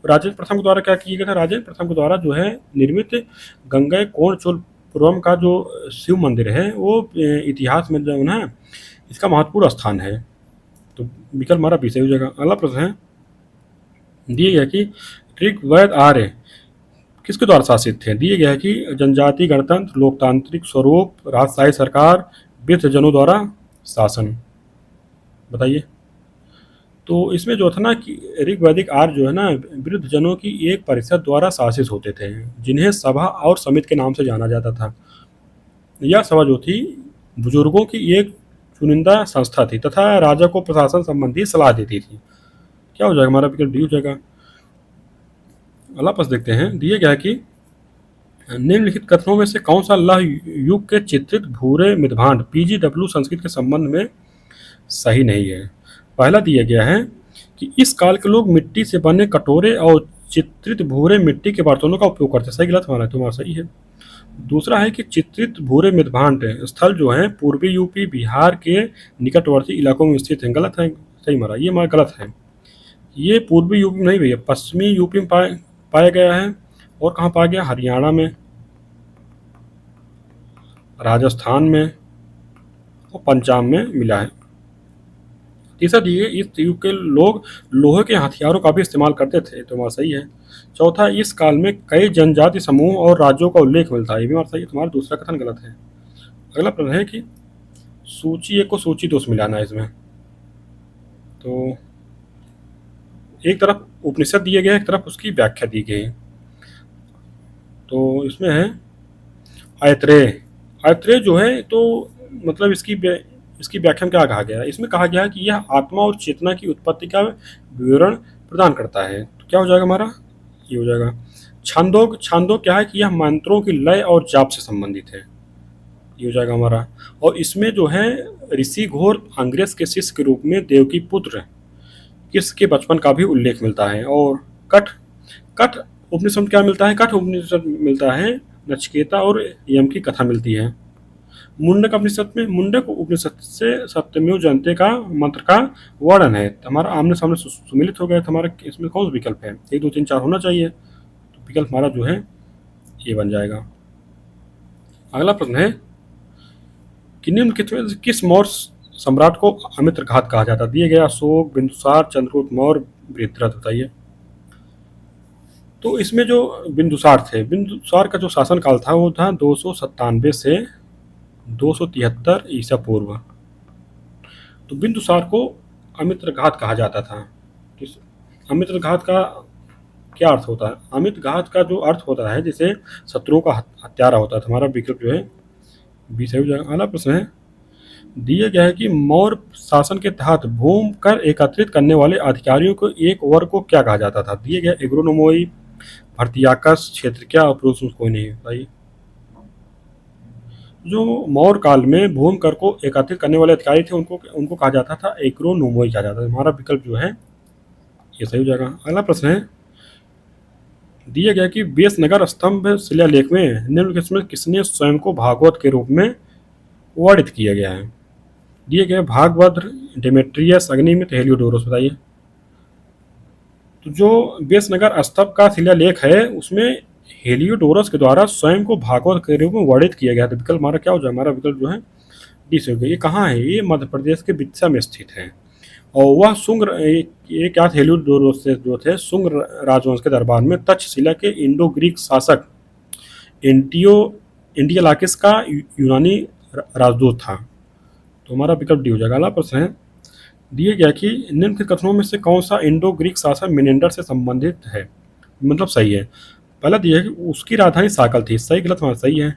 राजेंद्र प्रथम के द्वारा क्या किया गया था? राजेंद्र प्रथम के द्वारा जो है निर्मित गंगा कोणचोलपुरम का जो शिव मंदिर है वो इतिहास में जो है इसका महत्वपूर्ण स्थान है। तो विकल्प हमारा बी सही हो जाएगा। अगला प्रश्न है, दिए गया कि ऋग्वेद आर्य किसके द्वारा शासित थे? दिए गया है कि जनजाति गणतंत्र, लोकतांत्रिक स्वरूप, राजशाही सरकार, वृद्धजनों द्वारा शासन। बताइए। तो इसमें जो था ना कि ऋग्वैदिक आर्य जो है ना वृद्धजनों की एक परिषद द्वारा शासित होते थे, जिन्हें सभा और समिति के नाम से जाना जाता था। यह सभा जो थी बुजुर्गों की एक चुनिंदा संस्था थी तथा राजा को प्रशासन संबंधी सलाह देती थी। क्या हो जाएगा? हमारा विकल्प डी हो जाएगा। अगला प्रश्न देखते हैं। दिए गया है कि निम्नलिखित कथनों में से कौन सा लौह युग के चित्रित भूरे मितभांड पीजीडब्ल्यू संस्कृत के संबंध में सही नहीं है? पहला दिया गया है कि इस काल के लोग मिट्टी से बने कटोरे और चित्रित भूरे मिट्टी के बर्तनों का उपयोग करते हैं। सही गलत? हमारा तुम्हारा सही है। दूसरा है कि चित्रित भूरे मितभांड स्थल जो है पूर्वी यूपी बिहार के निकटवर्ती इलाकों में स्थित है। गलत है। सही हमारा ये हमारा गलत है। ये पूर्वी यूपी में नहीं भैया, पश्चिमी यूपी में पाया गया है। और कहाँ पाया गया? हरियाणा में, राजस्थान में और पंजाब में मिला है। तीसरा दिए इस युग के लोग लोहे के हथियारों का भी इस्तेमाल करते थे। तो हमारा सही है। चौथा, इस काल में कई जनजाति समूह और राज्यों का उल्लेख मिलता है। ये भी हमारा सही है। तुम्हारा दूसरा कथन गलत है। अगला प्रश्न है कि सूची एक को सूची दो से मिलाना है इसमें। तो एक तरफ उपनिषद दिए गए, एक तरफ उसकी व्याख्या दी गई। तो इसमें है ऐत्रेय। ऐत्रेय जो है तो मतलब इसकी व्याख्या में क्या कहा गया है? इसमें कहा गया है कि यह आत्मा और चेतना की उत्पत्ति का विवरण प्रदान करता है। तो क्या हो जाएगा हमारा? ये हो जाएगा। छांदोग। छांदोग क्या है कि यह मंत्रों की लय और जाप से संबंधित है। ये हो जाएगा हमारा। और इसमें जो है ऋषि घोर अंग्रेज के शिष्य के रूप में देवकी पुत्र किसके बचपन का भी उल्लेख मिलता है। और कठ कठ उपनिषद क्या मिलता है? कठ उपनिषद मिलता है नचिकेता और यम की कथा मिलती है। मुंडक उपनिषद में मुंडक उपनिषद से सत्यमेव जयते का मंत्र का वर्णन है। हमारा आमने सामने सुमिलित हो गया। हमारा इसमें कौन सा विकल्प है? 1 2 3 4 होना चाहिए। तो विकल्प हमारा जो है ये बन जाएगा। अगला प्रश्न है कि निम्नलिखित में किस मौर्य सम्राट को अमित्रघात कहा जाता? दिए गया अशोक, बिंदुसार, चंद्रगुप्त मौर्य, बृहद्रथ। बताइए। तो इसमें जो बिंदुसार थे, बिंदुसार का जो शासन काल था वो था 297 से 273 ईसा पूर्व। तो बिंदुसार को अमित्रघात कहा जाता था। अमित्रघात का क्या अर्थ होता है? अमित घात का जो अर्थ होता है जैसे शत्रुओं का हत्यारा होता है। हमारा विकल्प जो है बी सही हो जाएगा। अगला प्रश्न है, दिया गया है कि मौर्य शासन के तहत भूमि कर एकत्रित करने वाले अधिकारियों को एक वर्ग को क्या कहा जाता था? दिए गया एग्रोनोमोई, भर्तियाकस, क्षेत्रज्ञ और पुरुष कोई नहीं भाई। जो मौर्य काल में भूमि कर को एकत्रित करने वाले अधिकारी थे उनको उनको कहा जाता था एग्रोनोमोई कहा जाता था। हमारा विकल्प जो है ये सही हो जाएगा। अगला प्रश्न है, दिया गया कि बेसनगर स्तंभ शिलालेख में निम्नलिखित में किसने स्वयं को भागवत के रूप में वर्णित किया गया है? दिए गए भागवत, डेमेट्रियस, अग्निमित्र, हेलियोडोरस बताइए। तो जो बेसनगर स्तंभ का शिलालेख है उसमें हेलियोडोरस के द्वारा स्वयं को भागवत के रूप में वर्णित किया गया था। विकल्प हमारा क्या हो जाए? हमारा विकल्प जो है डी से हो गया। ये कहाँ है? ये मध्य प्रदेश के बित्सा में स्थित है और वह शुंग ये क्या हेलियोडोरस जो थे शुंग राजवंश के दरबार में तक्षशिला के इंडो ग्रीक शासक इंडियालाकिस का यूनानी राजदूत था। तो हमारा विकल्प डी हो जाएगा। अगला प्रश्न है, दिए गया कि निम्नलिखित कथनों में से कौन सा इंडो ग्रीक शासक मिनेंडर से संबंधित है? मतलब सही है। पहला दिया है कि उसकी राजधानी साकल थी, सही गलत हमारा सही है।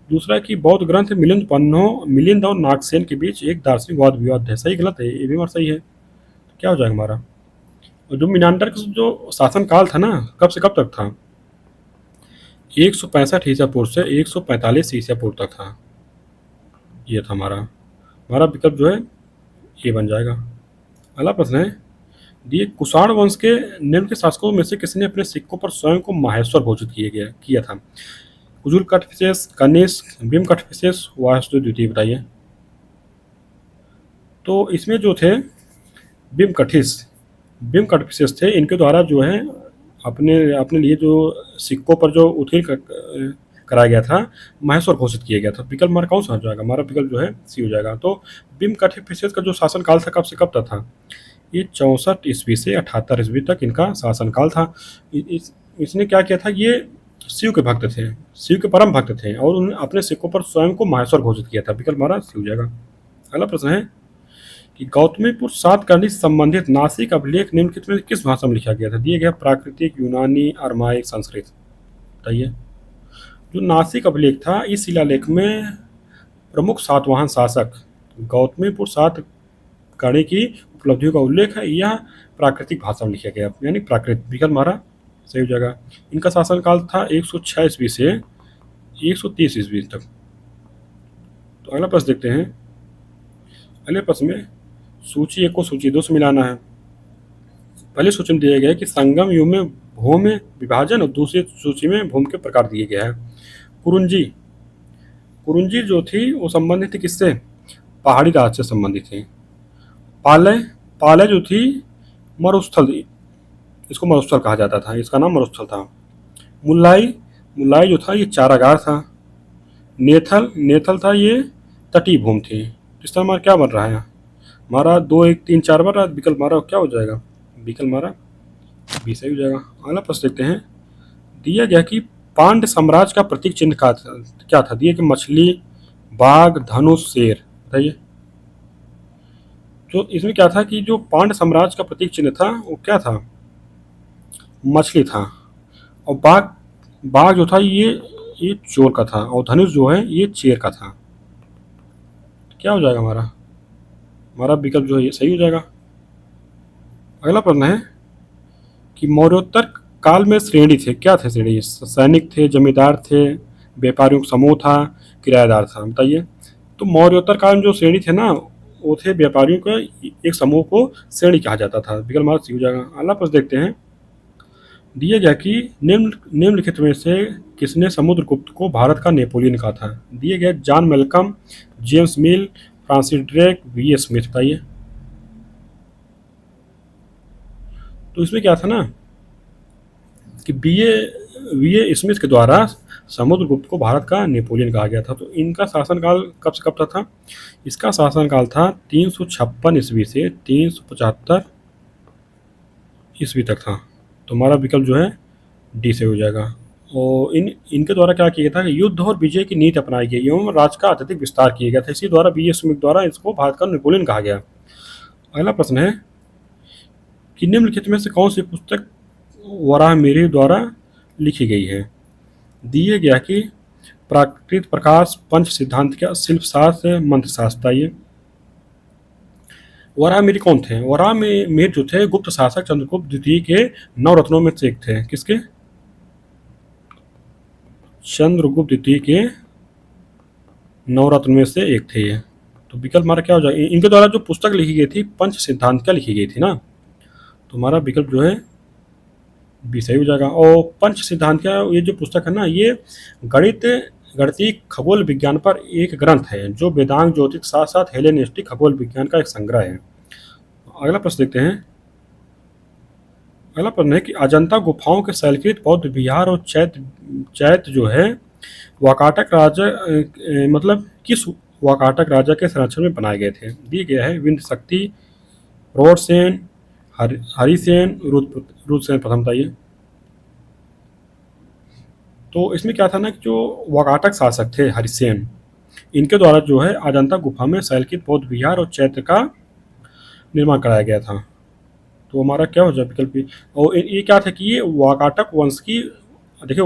दूसरा है कि बौद्ध ग्रंथ मिलिंद और नागसेन के बीच एक दार्शनिक वाद विवाद है, सही गलत है, ये भी हमारा सही है। तो क्या हो जाएगा हमारा? और जो मिनांडर का जो शासनकाल था ना कब से कब तक था? 165 ईसा पूर्व से 145 ईसा पूर्व तक था। ये था हमारा विकल्प जो है ये बन जाएगा। अगला प्रश्न है, दिए कुषाण वंश के निम्न के शासकों में से किसने अपने सिक्कों पर स्वयं को माहेश्वर घोषित किया था? कुजुल कटफिसेस, कनिष्क, भीम कटफिसेस, वासुदेव द्वितीय बताइए। तो इसमें जो थे भीम कटफिसेस थे, इनके द्वारा जो है अपने अपने लिए जो सिक्कों पर जो उत्कीर्ण कराया गया था माहेश्वर घोषित किया गया था। विकल्प हमारा कौन सा हो जाएगा? हमारा विकल्प जो है सी हो जाएगा। तो भीम कटफिसेस का जो शासनकाल था कब से कब तक था? ये 64 ईस्वी से 78 ईस्वी तक इनका शासनकाल था। इसने क्या किया था? ये शिव के भक्त थे, शिव के परम भक्त थे और उन्होंने अपने सिक्कों पर स्वयं को माहेश्वर घोषित किया था। विकल्प हमारा सी हो जाएगा। अगला प्रश्न है कि गौतमीपुर सातकर्णी से संबंधित नासिक अभिलेख निम्नलिखित में किस भाषा में लिखा गया था? दिए गया प्राकृतिक, यूनानी, अरमाइक, संस्कृत बताइए। जो नासिक अभिलेख था इस शिलालेख में प्रमुख सातवाहन शासक गौतमीपुर सातकर्णी की उपलब्धियों का उल्लेख है। यह प्राकृतिक भाषा में लिखा गया यानी प्राकृत। विकल्प हमारा सही हो जाएगा। इनका शासनकाल था 106 ईस्वी से 130 ईस्वी तक। तो अगला प्रश्न देखते हैं। अगले प्रश्न में सूची 1 को सूची 2 से मिलाना है। पहले सूची में दिया गया है कि संगम युग में भूमि विभाजन और दूसरी सूची में भूमि के प्रकार दिए गए हैं। कुरुंजी जो थी वो संबंधित थी किससे? पहाड़ी राज से संबंधित थी। पाले जो थी मरुस्थल, इसको मरुस्थल कहा जाता था, इसका नाम मरुस्थल था। मुल्लाई जो था ये चारागार था। नेथल था ये तटीय भूमि थी। इस तरह हमारा क्या बन रहा है? हमारा 2 1 3 4 बन रहा है। विकल्प हमारा क्या हो जाएगा? विकल्प हमारा बी सही हो जाएगा। अगला प्रश्न देखते हैं। दिया गया कि पांड्य साम्राज्य का प्रतीक चिन्ह क्या था? दिया कि मछली, बाघ, धनुष, शेर बताइए। तो इसमें क्या था कि जो पांड्य साम्राज्य का प्रतीक चिन्ह था वो क्या था? मछली था। और बाघ जो था ये चोर का था और धनुष जो है ये चेर का था। क्या हो जाएगा हमारा विकल्प जो है ये सही हो जाएगा। अगला प्रश्न है कि मौर्योत्तर काल में श्रेणी थे, क्या थे श्रेणी? सैनिक थे, जमींदार थे, व्यापारियों का समूह था, किराएदार था बताइए। तो मौर्योत्तर काल में जो श्रेणी थे ना वो थे व्यापारियों का एक समूह को श्रेणी कहा जाता था। विकल्प हमारा सही हो जाएगा। अगला प्रश्न देखते हैं। दिया गया कि निम्नलिखित में से किसने समुद्रगुप्त को भारत का नेपोलियन कहा था? दिए गए John Malcolm, James mill, Francis Drake, V A Smith बताइए। तो इसमें क्या था ना कि वी ए स्मिथ के द्वारा समुद्रगुप्त को भारत का नेपोलियन कहा गया था। तो इनका शासनकाल कब से कब तक था? इसका शासनकाल था 356 ईस्वी से 375 ईस्वी तक था। तो हमारा विकल्प जो है डी से हो जाएगा। और इनके द्वारा क्या किया था कि युद्ध और विजय की नीति अपनाई गई एवं राज्य का अत्यधिक विस्तार किया गया था। इसी द्वारा वी एस स्मिथ द्वारा इसको भारत का नेपोलियन कहा गया। अगला प्रश्न है कि निम्नलिखित में से कौन सी पुस्तक वराहमिहिर द्वारा लिखी गई है। दिए गया कि प्राकृत प्रकाश पंच सिद्धांत का शिल्पशास्त्र मंत्रशास्त्र। ये वराहमिहिर कौन थे? वराहमिहिर जो थे गुप्त शासक चंद्रगुप्त द्वितीय के 9 रत्नों में से एक थे। किसके? चंद्रगुप्त द्वितीय के 9 रत्न में से एक थे ये। तो विकल्प हमारा क्या हो जाएगा? इनके द्वारा जो पुस्तक लिखी गई थी पंच सिद्धांत क्या लिखी गई थी ना, तो हमारा विकल्प जो है बी सही हो जाएगा। और पंच सिद्धांत का ये जो पुस्तक है ना, ये गणितीय खगोल विज्ञान पर एक ग्रंथ है जो वेदांग ज्योतिष के साथ साथ हेलेनिस्टिक खगोल विज्ञान का एक संग्रह है। अगला प्रश्न देखते हैं। अगला प्रश्न है कि अजंता गुफाओं के शैलकृत बौद्ध विहार और चैत्य जो है वाकाटक राजा मतलब किस वाकाटक राजा के संरक्षण में बनाए गए थे? दिए गया है विंध्य शक्ति, रोडसेन, हरिसेन, रुद्रसेन प्रथम था ये। तो इसमें क्या था ना कि जो वाकाटक शासक थे हरिसेन, इनके द्वारा जो है अजंता गुफा में शैलकृत बौद्ध विहार और चैत्य का निर्माण कराया गया था। तो हमारा क्या हो जाए विकल्प भी। और ये क्या था कि ये वाकाटक वंश की, देखिए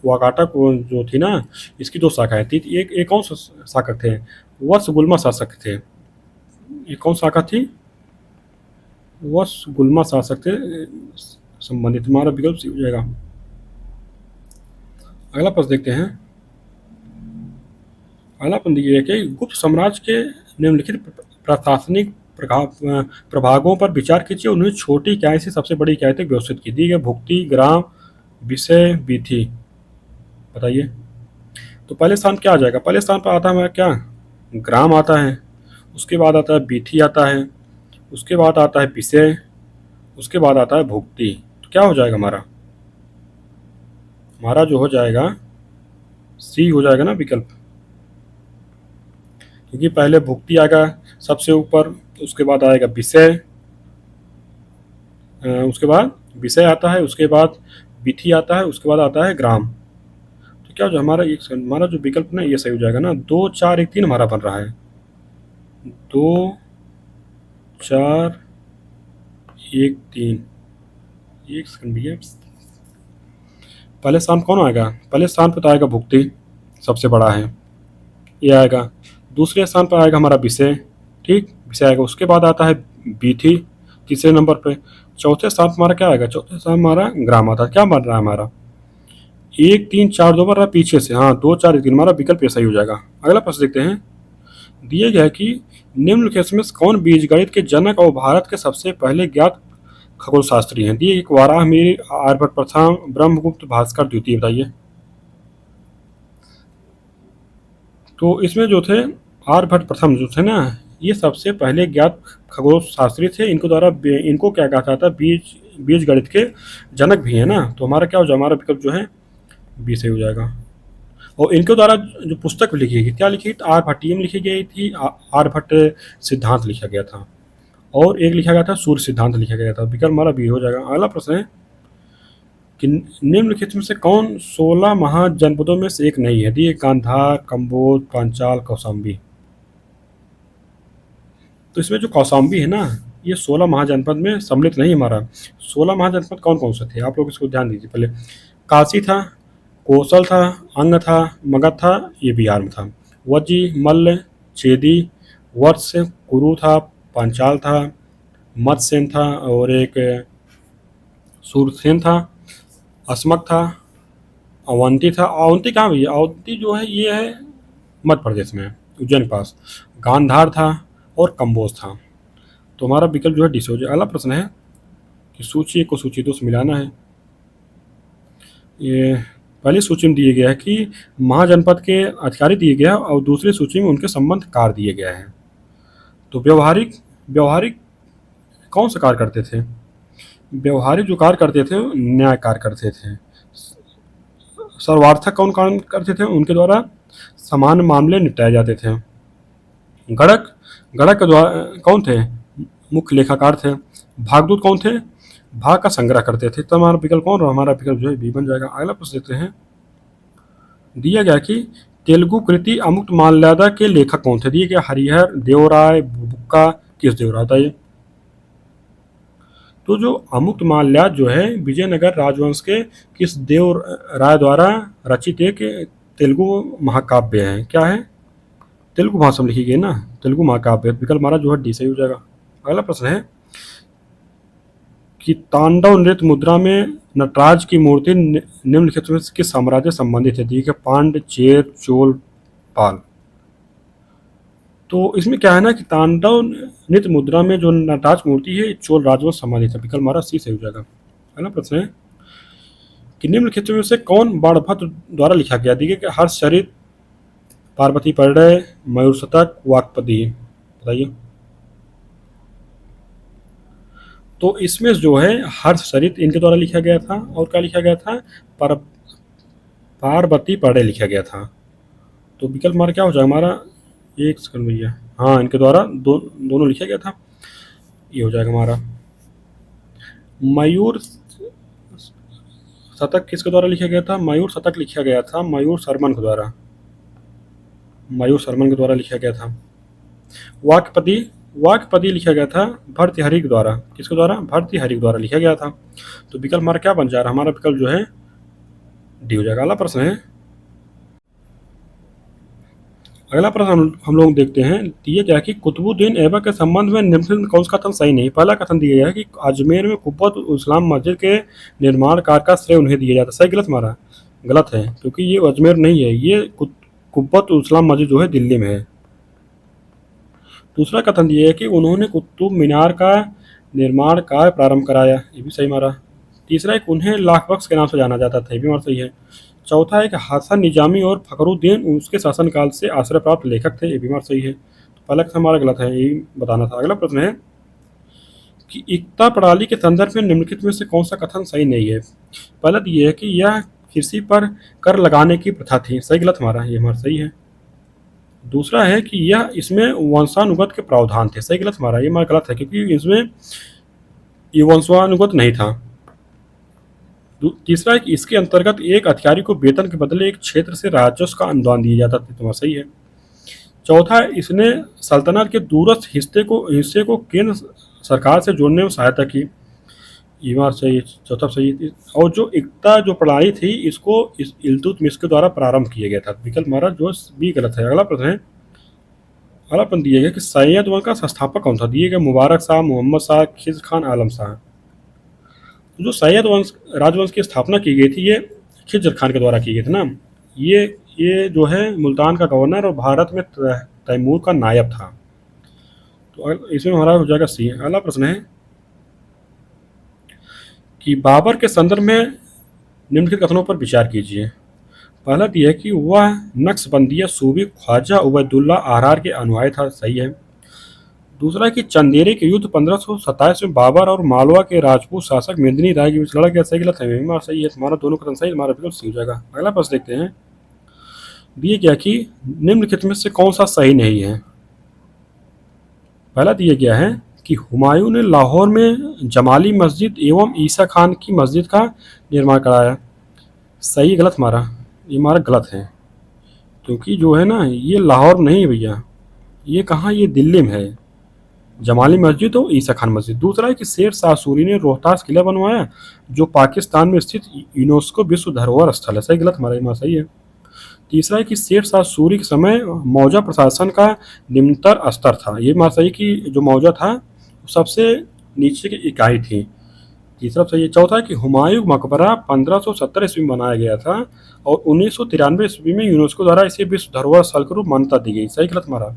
वाकाटक जो थी ना, इसकी 2 शाखाएं थी। एक कौन सा शाखा थे? वत्सगुल्मा शासक थे। ये कौन शाखा थी? वत्सगुल्मा शासक थे संबंधित। हमारा विकल्प सी हो जाएगा। अगला प्रश्न देखते हैं। अगला प्रश्न देखिए कि गुप्त साम्राज्य के निम्नलिखित प्रशासनिक प्रभागों पर विचार कीजिए। उन्हें छोटी इकाई से सबसे बड़ी इकाई तक व्यवस्थित की। दी गई भुक्ति, ग्राम, विषय, वीथी। बताइए। तो पहले स्थान क्या आ जाएगा? पहले स्थान पर आता है हमारा क्या? ग्राम आता है, उसके बाद आता है वीथी आता है, उसके बाद आता है विषय, उसके बाद आता है भुक्ति। तो क्या हो जाएगा हमारा? हमारा जो हो जाएगा सी हो जाएगा ना विकल्प, क्योंकि पहले भुक्ति आएगा सबसे ऊपर, उसके बाद आएगा विषय, उसके बाद विषय आता है, उसके बाद विथी आता है, उसके बाद आता है ग्राम। तो क्या हो जाए हमारा जो विकल्प ना ये सही हो जाएगा ना। 2 4 1 3 हमारा बन रहा है। 2 4 1 3। एक सेकंड भैया। पहले स्थान कौन आएगा? पहले स्थान पर तो आएगा भुक्ति, सबसे बड़ा है, ये आएगा। दूसरे स्थान पर आएगा हमारा विषय, ठीक, विषय आएगा। उसके बाद आता है विथी तीसरे नंबर पे। चौथे स्थान पर हमारा क्या आएगा? चौथे स्थान हमारा ग्राम आता है। क्या बन रहा है हमारा? 1 3 4 2 बन रहा है पीछे से। हाँ 2 4 1 3 हमारा विकल्प ऐसा ही हो जाएगा। अगला प्रश्न देखते हैं। दिए गया कि निम्नलिखित में कौन बीजगणित के जनक और भारत के सबसे पहले ज्ञात खगोल शास्त्री हैं? दिए एक वराहमिहिर, आर्यभट्ट प्रथम, ब्रह्मगुप्त, भास्कर द्वितीय। बताइए। तो इसमें जो थे आर्यभट्ट प्रथम जो थे ना, ये सबसे पहले ज्ञात खगोल शास्त्री थे। इनको द्वारा इनको क्या कहा जाता है? बीज गणित के जनक भी है ना। तो हमारा क्या हो जाएगा? हमारा विकल्प जो है बी से हो जाएगा। और इनके द्वारा जो पुस्तक लिखी गई, क्या लिखी? आर्यभट्टियम लिखी गई थी, आर्यभट्ट सिद्धांत लिखा गया था, और एक लिखा गया था सूर्य सिद्धांत लिखा गया था। विकल्प हमारा बी हो जाएगा। अगला प्रश्न है कि निम्नलिखित में से कौन 16 महाजनपदों में से एक नहीं है? दिए गांधार, कंबोज, पांचाल, कौशाम्बी। तो इसमें जो कौशाम्बी है ना, ये 16 महाजनपद में सम्मिलित नहीं। हमारा 16 महाजनपद कौन कौन से थे? आप लोग इसको ध्यान दीजिए। पहले काशी था, कौशल था, अंग था, मगध था, ये बिहार में था। वज्जी, मल्ल, चेदी, वर्ष, कुरु था, पांचाल था, मत्स्यसेन था, और एक सूरसेन था, अस्मक था, अवंती था। अवंती कहाँ भैया? अवंती जो है ये है मध्य प्रदेश में, उज्जैन के पास। गांधार था और कंबोज था। तो हमारा विकल्प जो है डिस हो जाए। अगला प्रश्न है कि सूची को सूची 2 से मिलाना है। ये पहली सूची में दिए गया है कि महाजनपद के अधिकारी दिए गया, और दूसरी सूची में उनके संबंध कार दिए गया है। तो व्यवहारिक कौन सा कार्य करते थे? व्यवहारिक जो कार्य करते थे न्याय कार्य करते थे। सर्वार्थक कौन काम करते थे? उनके द्वारा समान मामले निपटाए जाते थे। गणक के द्वारा कौन थे? मुख्य लेखाकार थे। भागदूत कौन थे? भाग का संग्रह करते थे। तो हमारा विकल्प कौन रहा? हमारा विकल्प जो है बी बन जाएगा। अगला प्रश्न देखते हैं। दिया गया कि तेलुगु कृति अमुक्त माल्यादा के लेखक कौन थे? दिए गया हरिहर, देवराय, बुक्का, किस देवराय था ये? तो जो अमुक्तमाल्यात जो है विजयनगर राजवंश के किस देव राय द्वारा रचित एक तेलुगु महाकाव्य है? क्या है? तेलुगु भाषा में लिखी गई ना, तेलुगु महाकाव्य। विकल्प हमारा जो है डी सही हो जाएगा। अगला प्रश्न है कि तांडव नृत्य मुद्रा में नटराज की मूर्ति निम्नलिखित में से किस साम्राज्य से संबंधित है? ठीक है, पांड्य, चेर, चोल, पाल। तो इसमें क्या है ना कि तांडव नृत्य मुद्रा में जो नटराज मूर्ति है चोल राजवंश से संबंधित है। विकल्प हमारा सी सही हो जाएगा। अगला प्रश्न है कि निम्नलिखित में से कौन बाणभट्ट द्वारा लिखा गया? देखिए कि हर्षचरित, पार्वती परिणय, मयूर शतक, वाक्पदी, बताइए। तो इसमें जो है हर्षचरित इनके द्वारा लिखा गया था, और क्या लिखा गया था? पार्वती परिणय लिखा गया था। तो विकल्प हमारा क्या हो जाएगा? हमारा एक सेकंड भैया, हाँ इनके द्वारा दोनों लिखा गया था, ये हो जाएगा हमारा। मयूर शतक किसके द्वारा लिखा गया था? मयूर शतक लिखा गया था मयूर शर्मन के द्वारा, मयूर शर्मन के द्वारा लिखा गया था। वाक्पदी लिखा गया था भर्तृहरि के द्वारा। किसके द्वारा? भर्तृहरि के द्वारा लिखा गया था। तो विकल्प हमारा क्या बन जा रहा है? हमारा विकल्प जो है डी हो जाएगा। अगला प्रश्न हम लोग देखते हैं, दिया गया कि कुतुबुद्दीन ऐबक के संबंध में निम्नलिखित में कौन सा कथन सही नहीं? पहला कथन दिया गया है कि अजमेर में कुब्बत इस्लाम मस्जिद के निर्माण कार्य का श्रेय उन्हें दिया जाता है। सही गलत? हमारा गलत है, क्योंकि ये अजमेर नहीं है, ये कुब्बत इस्लाम मस्जिद जो है दिल्ली में है। दूसरा कथन दिया है कि उन्होंने कुतुब मीनार का निर्माण कार्य प्रारंभ कराया, ये भी सही हमारा। तीसरा है कि उन्हें लाखबख्श के नाम से जाना जाता था, ये भी हमारा सही है। चौथा है कि हसन निजामी और फखरुद्दीन उसके शासनकाल से आश्रय प्राप्त लेखक थे, ये भी हमारा सही है। तो पहला कथन हमारा गलत है, यही बताना था। अगला प्रश्न है कि एकता प्रणाली के संदर्भ में निम्नलिखित में से कौन सा कथन सही नहीं है? पहला ये है कि यह कृषि पर कर लगाने की प्रथा थी, सही गलत? हमारा ये हमारा सही है। दूसरा है कि यह इसमें वंशानुगत के प्रावधान थे, सही गलत? हमारा ये हमारा गलत है, क्योंकि इसमें ये वंशानुगत नहीं था। तीसरा है कि इसके अंतर्गत एक अधिकारी को वेतन के बदले एक क्षेत्र से राजस्व का अनुदान दिया जाता था, तो सही है। चौथा है इसने सल्तनत के दूरस्थ हिस्से को केंद्र सरकार से जोड़ने में सहायता की, ये बात सही है। चौथा सही है। और जो एकता जो प्रणाली थी इसको इस इल्तुतमिश के द्वारा प्रारंभ किया गया था। विकल्प हमारा जो भी गलत है। अगला प्रश्न है, अगला प्रश्न दिया गया कि सैयद वंश का संस्थापक कौन था? दिए गए मुबारक शाह, मोहम्मद शाह, खिज खान, आलम शाह। जो सैयद वंश राजवंश की स्थापना की गई थी ये खिज्र खान के द्वारा की गई थी ना। ये जो है मुल्तान का गवर्नर और भारत में तैमूर का नायब था। तो इसमें हमारा हो जाएगा सी। अगला प्रश्न है कि बाबर के संदर्भ में निम्नलिखित कथनों पर विचार कीजिए। पहला दिया है कि वह नक्शबंदिया सूबी ख्वाजा उबैदुल्ला आरार के अनुयायी था, सही है। दूसरा है कि चंदेरी के युद्ध 1527 में बाबर और मालवा के राजपूत शासक मेदिनी राय के बीच लड़ा गया, सही गलत है? हमारा सही है, हमारा दोनों कथन सही, हमारा बिल्कुल सही हो जाएगा। अगला प्रश्न देखते हैं, दिए गया कि निम्नलिखित में से कौन सा सही नहीं है? पहला दिया गया है कि हुमायूं ने लाहौर में जमाली मस्जिद एवं ईसा खान की मस्जिद का निर्माण कराया, सही गलत? हमारा ये हमारा गलत है, क्योंकि जो है ना ये लाहौर नहीं भैया, ये कहाँ, ये दिल्ली में है, जमाली मस्जिद और ईसा खान मस्जिद। दूसरा है कि शेर शाह सूरी ने रोहतास किला बनवाया जो पाकिस्तान में स्थित यूनेस्को विश्व धरोहर स्थल है, सही गलत? हमारा ये सही है। तीसरा है कि शेर शाह सूरी के समय मौजा प्रशासन का निम्नतर स्तर था, ये हमारा सही कि जो मौजा था सबसे नीचे की इकाई थी, तीसरा सही है। चौथा है कि हुमायूं मकबरा 1570 ईस्वी में बनाया गया था और 1993 ईस्वी में यूनेस्को द्वारा इसे विश्व धरोहर स्थल के रूप मान्यता दी गई, सही गलत? हमारा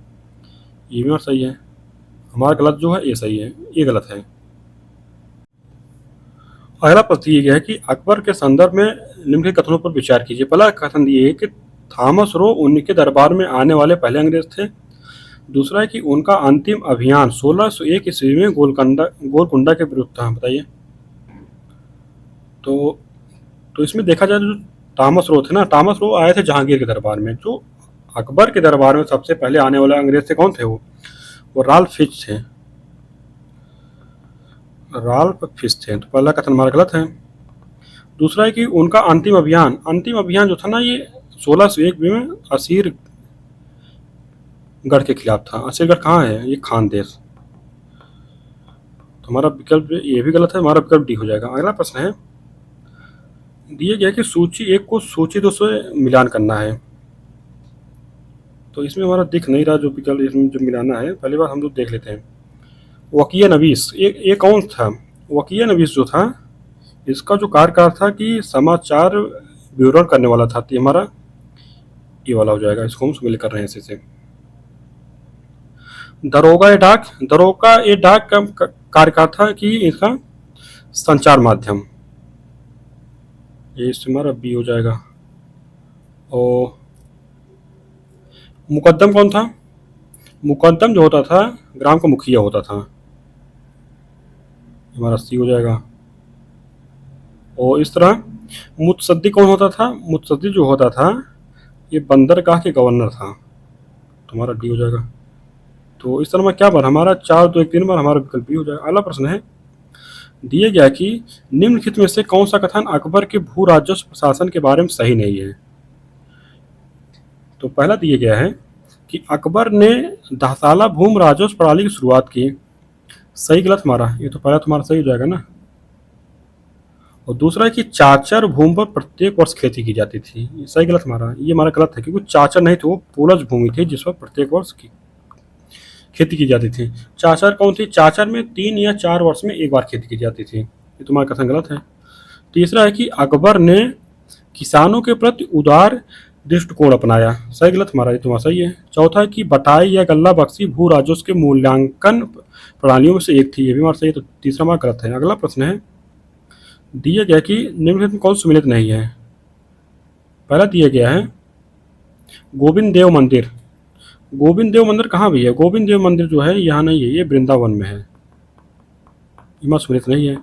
ये भी सही है, हमारा गलत जो है ये सही है, ये गलत है। अगला प्रश्न ये गया है कि अकबर के संदर्भ में निम्नलिखित कथनों पर विचार कीजिए। पहला कथन ये है कि थॉमस रो उनके दरबार में आने वाले पहले अंग्रेज थे। दूसरा है कि उनका अंतिम अभियान 1601 ईस्वी में गोलकुंडा के विरुद्ध था, बताइए। तो इसमें देखा जाए तो थॉमस रो थे ना, थॉमस रो आए थे जहांगीर के दरबार में। जो अकबर के दरबार में सबसे पहले आने वाले अंग्रेज थे, कौन थे? वो राल्फ फिच थे, राल्फ फिच थे। तो पहला कथन हमारा गलत है। दूसरा है कि उनका अंतिम अभियान जो था ना ये 1601 में असीरगढ़ के खिलाफ था। असीरगढ़ कहाँ है? ये खानदेश। तो हमारा विकल्प ये भी गलत है, हमारा विकल्प डी हो जाएगा। अगला प्रश्न है, दिया गया कि सूची 1 को सूची 2 से मिलान करना है। तो इसमें हमारा दिख नहीं रहा जो विकल्प इसमें जो मिलाना है, पहली बार हम लोग देख लेते हैं। वकीय नवीस, ये कौन था? वकीय नवीस जो था, इसका जो कार्यकाल था कि समाचार विवरण करने वाला था, तो हमारा ये वाला हो जाएगा, इसको हम शामिल कर रहे हैं इसी से। दरोगा ए डाक का कार्यकाल था कि इसका संचार माध्यम, ये इससे हमारा बी हो जाएगा। और मुकद्दम कौन था? मुकद्दम जो होता था ग्राम का मुखिया होता था, हमारा सी हो जाएगा। और इस तरह मुतसद्दी कौन होता था? मुतसद्दी जो होता था ये बंदरगाह के गवर्नर था, तो हमारा डी हो जाएगा। तो इस तरह में क्या बना हमारा 4 2 1 3 बार हमारा विकल्प बी हो जाएगा। अगला प्रश्न है, दिए गया कि निम्नलिखित में से कौन सा कथन अकबर के भू राजस्व प्रशासन के बारे में सही नहीं है? तो पहला दिया गया है कि अकबर ने दहसाला भूमि राजस्व प्रणाली की शुरुआत की। सही गलत हमारा, ये तो पहला तुम्हारा सही हो जाएगा ना। और दूसरा है कि चाचर भूमि पर प्रत्येक वर्ष खेती की जाती थी। सही गलत हमारा, ये हमारा गलत है क्योंकि चाचर नहीं थे, वो पूरज भूमि थी जिस पर प्रत्येक वर्ष की खेती की जाती थी। चाचर कौन थी? चाचर में 3 या 4 वर्ष में एक बार खेती की जाती थी। ये तुम्हारा कथन गलत है। तीसरा है कि अकबर ने किसानों के प्रति उदार दृष्टिकोण अपनाया। सही गलत हमारा, ये तुम्हारा सही है। चौथा है कि बटाई या गल्ला बख्शी भू राजस्व के मूल्यांकन प्रणालियों में से एक थी। ये भी हमारा सही है, तो तीसरा हमारा गलत है। अगला प्रश्न है, दिया गया कि निम्नलिखित में कौन सम्मिलित नहीं है? पहला दिया गया है गोविंद देव मंदिर। गोविंद देव मंदिर कहाँ भी है? गोविंद देव मंदिर जो है यहाँ नहीं है, ये वृंदावन में है, इमा सम्मिलित नहीं है।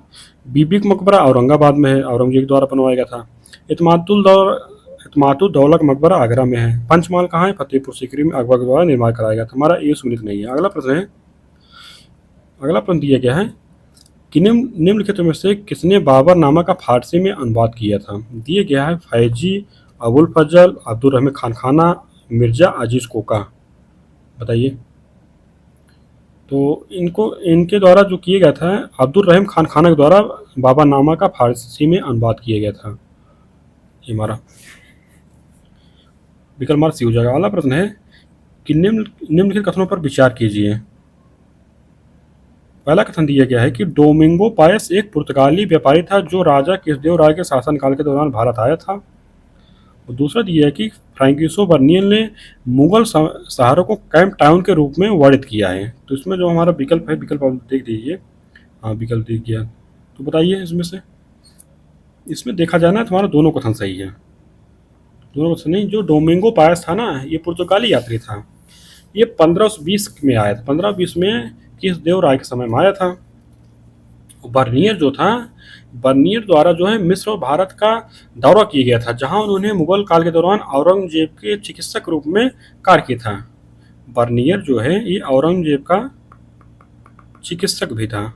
बीबी का मकबरा औरंगाबाद में है, औरंगजेब द्वारा बनवाया गया था। इतमातुल दौला का मकबरा आगरा में है। पंचमहल कहाँ है? फतेहपुर सीकरी में अकबर द्वारा निर्माण कराया गया था। हमारा ये सम्मिलित नहीं है। अगला प्रश्न है, अगला प्रश्न दिया गया है कि निम्नलिखित में से किसने बाबर नामा का फारसी में अनुवाद किया था? दिए गया है फैजी, अबुल फजल, अब्दुल रहमान खानखाना, मिर्जा अजीज कोका। बताइए। तो इनके द्वारा जो किया गया था, अब्दुल रहमान खानखाना के द्वारा बाबर नामा का फारसी में अनुवाद किया गया था। ये हमारा विकल्प हमारा सी हो जाएगा। अगला प्रश्न है कि निम्नलिखित कथनों पर विचार कीजिए। पहला कथन दिया गया है कि डोमिंगो पायस एक पुर्तगाली व्यापारी था जो राजा कृष्णदेव राय के शासनकाल के दौरान भारत आया था। और दूसरा दिया है कि फ्रैंकिसो बर्नियल ने मुगल शहरों को कैंप टाउन के रूप में वर्णित किया है। तो इसमें जो हमारा विकल्प है, विकल्प आप देख दीजिए। हाँ, विकल्प दिख गया। तो बताइए इसमें से, इसमें देखा जाए ना तुम्हारा दोनों कथन सही है। दोनों कथन नहीं, जो डोमिंगो पायस था ना, ये पुर्तगाली यात्री था। ये 1520 में आया था, 1520 में कृष्णदेव राय के समय में आया था। बर्नियर जो था, बर्नियर द्वारा जो है मिस्र और भारत का दौरा किया गया था, जहां उन्होंने मुगल काल के दौरान औरंगजेब के चिकित्सक रूप में कार्य किया था। बर्नियर जो है ये औरंगजेब का चिकित्सक भी था।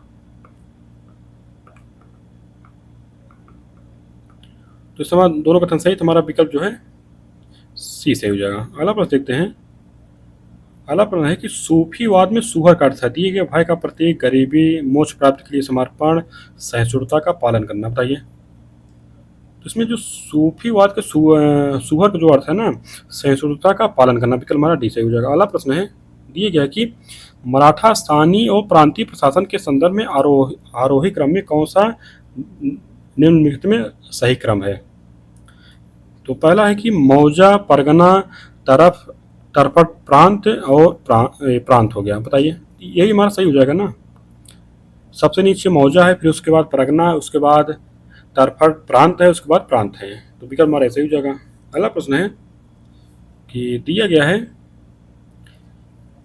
तो इस समय दोनों कथन सही, तुम्हारा विकल्प जो है सी से हो जाएगा। अगला प्रश्न देखते हैं। अगला प्रश्न है कि सूफीवाद में सूहर का अर्थ है। दिए गए भय का प्रतीक, गरीबी, मोक्ष प्राप्ति के लिए समर्पण, सहिष्णुता का पालन करना। बताइए। तो इसमें जो सूफीवाद के सूहर का जो अर्थ है ना, सहिष्णुता का पालन करना, विकल्प हमारा डी से हो जाएगा। अगला प्रश्न है, दिए गया कि मराठा स्थानीय और प्रांतीय प्रशासन के संदर्भ में आरोही क्रम में कौन सा निम्नलिखित में सही क्रम है? तो पहला है कि मौजा, परगना, तरफट प्रांत और प्रांत हो गया। बताइए, यही हमारा सही हो जाएगा ना। सबसे नीचे मौजा है, फिर उसके बाद परगना, उसके बाद तरफट प्रांत है, उसके बाद प्रांत है। तो विकल्प हमारा ऐसे ही हो जाएगा। अगला प्रश्न है कि दिया गया है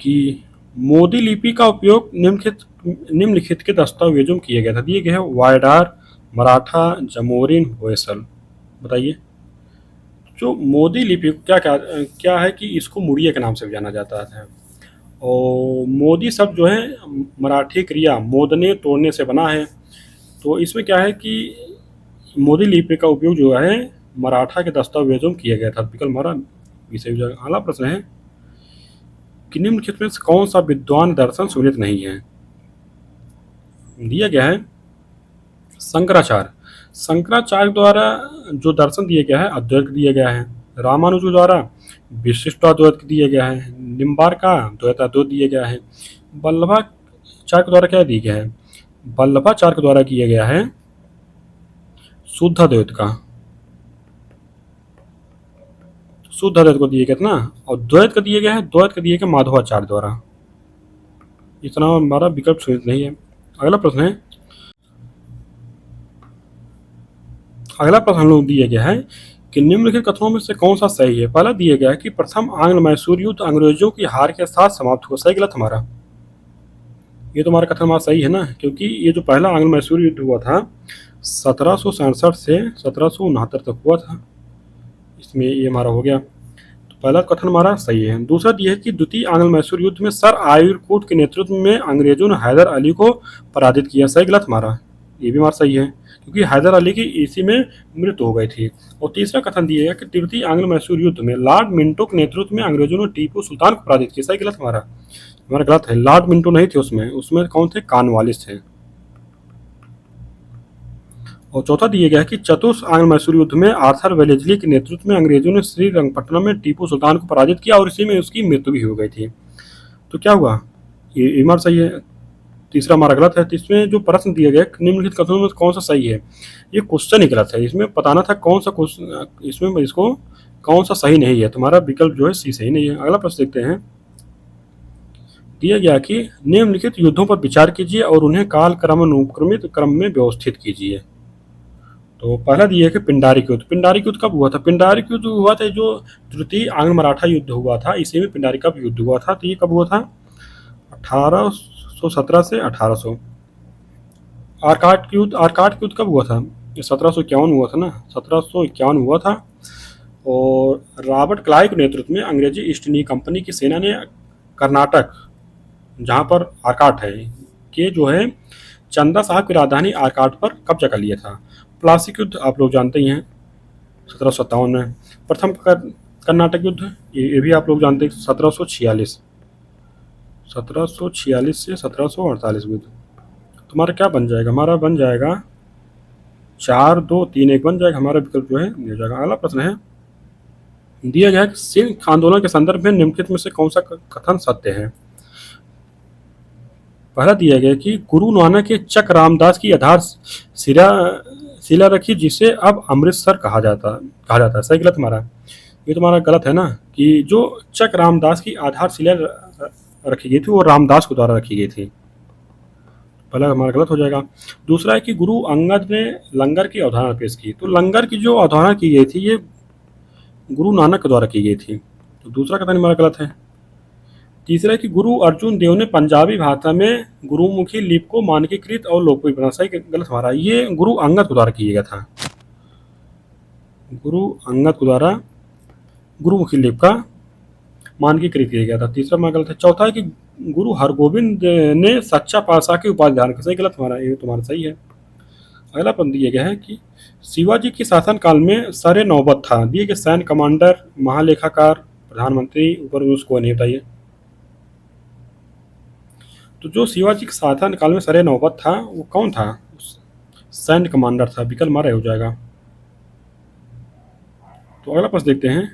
कि मोदी लिपि का उपयोग निम्नलिखित के दस्तावेजों में किया गया था। दिए गए हैं वायडार, मराठा, जमोरिन, होयसल। बताइए। जो मोदी लिपि क्या है कि इसको मुड़िया के नाम से भी जाना जाता है। और मोदी शब्द जो है मराठी क्रिया मोदने तोड़ने से बना है। तो इसमें क्या है कि मोदी लिपि का उपयोग जो है मराठा के दस्तावेजों में किया गया था। विकल्प हमारा विषय हो जाएगा। अगला प्रश्न है कि निम्नलिखित में कौन सा विद्वान दर्शन सुनित नहीं है? दिया गया है शंकराचार्य। शंकराचार्य द्वारा जो दर्शन दिया गया है अद्वैत दिया गया है। रामानुज द्वारा विशिष्टाद्वैत दिया गया है। निम्बार्का द्वैताद्वैत दिया गया है। वल्लभाचार्य के द्वारा क्या दिया गया है? वल्लभाचार्य के द्वारा किया गया है शुद्धाद्वैत का, शुद्धाद्वैत को दिया गया था ना। और द्वैत का दिया गया है, द्वैत का दिया गया माधवाचार्य द्वारा। इतना हमारा विकल्प सुनिश्चित नहीं है। अगला प्रश्न है, अगला प्रश्न हम लोग दिया गया है कि निम्नलिखित कथनों में से कौन सा सही है? पहला दिया गया है कि प्रथम आंग्ल मैसूर युद्ध अंग्रेजों की हार के साथ समाप्त हुआ। सही गलत हमारा? ये तो हमारा कथन हमारा सही है ना, क्योंकि ये जो पहला आंग्ल मैसूर युद्ध हुआ था 1767 से 1769 तक हुआ था। इसमें ये हमारा हो गया, तो पहला कथन हमारा सही है। दूसरा दिया है कि द्वितीय आंग्ल मैसूर युद्ध में सर आयुरकूट के नेतृत्व में अंग्रेजों ने हैदर अली को पराजित किया। सही गलत हमारा? ये भी हमारा सही है, क्योंकि हैदर अली की इसी में मृत्यु हो गई थी। और तीसरा कथन दिया गया कि तृतीय आंग्ल मैसूर युद्ध में लॉर्ड मिंटो के नेतृत्व में अंग्रेजों ने टीपू सुल्तान को पराजित किया। सही गलत हमारा? हमारा गलत है, लॉर्ड मिंटो नहीं थे उसमें, उसमें कौन थे? कॉर्नवालिस थे। और चौथा दिया गया है कि चतुर्थ आंग्ल मैसूर युद्ध में आर्थर वेलेस्ली के नेतृत्व में अंग्रेजों ने श्रीरंगपट्टनम में टीपू सुल्तान को पराजित किया और इसी में उसकी मृत्यु भी हो गई थी। तो क्या हुआ? ये हमारा सही है। तीसरा हमारा गलत है। इसमें जो प्रश्न दिया गया निम्नलिखित कथनों में कौन सा सही है, ये क्वेश्चन ही गलत है। इसमें बताना था कौन सा क्वेश्चन, इसमें इसको कौन सा सही नहीं है। तुम्हारा विकल्प जो है सी सही नहीं है। अगला प्रश्न देखते हैं। दिया गया कि निम्नलिखित युद्धों पर विचार कीजिए और उन्हें काल क्रमानुक्रमित क्रम में व्यवस्थित कीजिए। तो पहला दिया है कि पिंडारिक युद्ध। पिंडारिक युद्ध कब हुआ था? पिंडारिक युद्ध हुआ था जो तृतीय आंग्ल मराठा युद्ध हुआ था, इसी में पिंडारिक का युद्ध हुआ था। तो ये कब हुआ था? 1817 से 1800। आर्काट युद्ध, आर्काट युद्ध कब हुआ था? ये 1751 हुआ था ना, 1751 हुआ था। और रॉबर्ट क्लाइव के नेतृत्व में अंग्रेजी ईस्ट इंडिया कंपनी की सेना ने कर्नाटक, जहाँ पर आर्काट है, के जो है चंदा साहब की राजधानी आर्काट पर कब्जा कर लिया था। प्लासी युद्ध आप लोग जानते ही हैं 1757 में। प्रथम कर्नाटक युद्ध ये भी आप लोग जानते हैं 1746 से 1748 युद्ध। तुम्हारा क्या बन जाएगा? हमारा बन जाएगा 4, 2, 3, 1 बन जाएगा। हमारा विकल्प जो है दिया जाएगा। अगला प्रश्न है, दिया गया है कि सिख आंदोलन के संदर्भ में निम्नलिखित में से कौन सा कथन सत्य है? पहला दिया गया कि गुरु नानक के चक रामदास की आधार शिला रखी जिसे अब अमृतसर कहा जाता है। सही गलत हमारा? ये तुम्हारा गलत है ना, कि जो चक रामदास की आधारशिला रखी गई थी वो रामदास के द्वारा रखी गई थी। पहला हमारा गलत हो जाएगा। दूसरा है कि गुरु अंगद ने लंगर की अवधारणा पेश की। तो लंगर की जो अवधारणा की गई थी ये गुरु नानक के द्वारा की गई थी, तो दूसरा कथन हमारा गलत है। तीसरा है कि गुरु अर्जुन देव ने पंजाबी भाषा में गुरुमुखी लिपि को मानकीकृत और लोकप्रिय बनाया। सही गलत हमारा? ये गुरु अंगद के द्वारा किया गया था, गुरु अंगद के द्वारा गुरुमुखी लिपि का मानकीकृत किया गया था। तीसरा हमारा गलत है। चौथा है कि गुरु हरगोविंद ने सच्चा पातशाह की उपाधि धारण की। सही गलत हमारा? ये तुम्हारा सही है। अगला प्रश्न दिया गया है कि शिवाजी के शासन काल में सरे नौबत था। दिए गए सैन्य कमांडर, महालेखाकार, प्रधानमंत्री, ऊपर उसको नहीं बताइए। तो जो शिवाजी के शासन काल में सरे नौबत था वो कौन था? सैन्य कमांडर था। विकल्प हमारा हो जाएगा। तो अगला प्रश्न देखते हैं।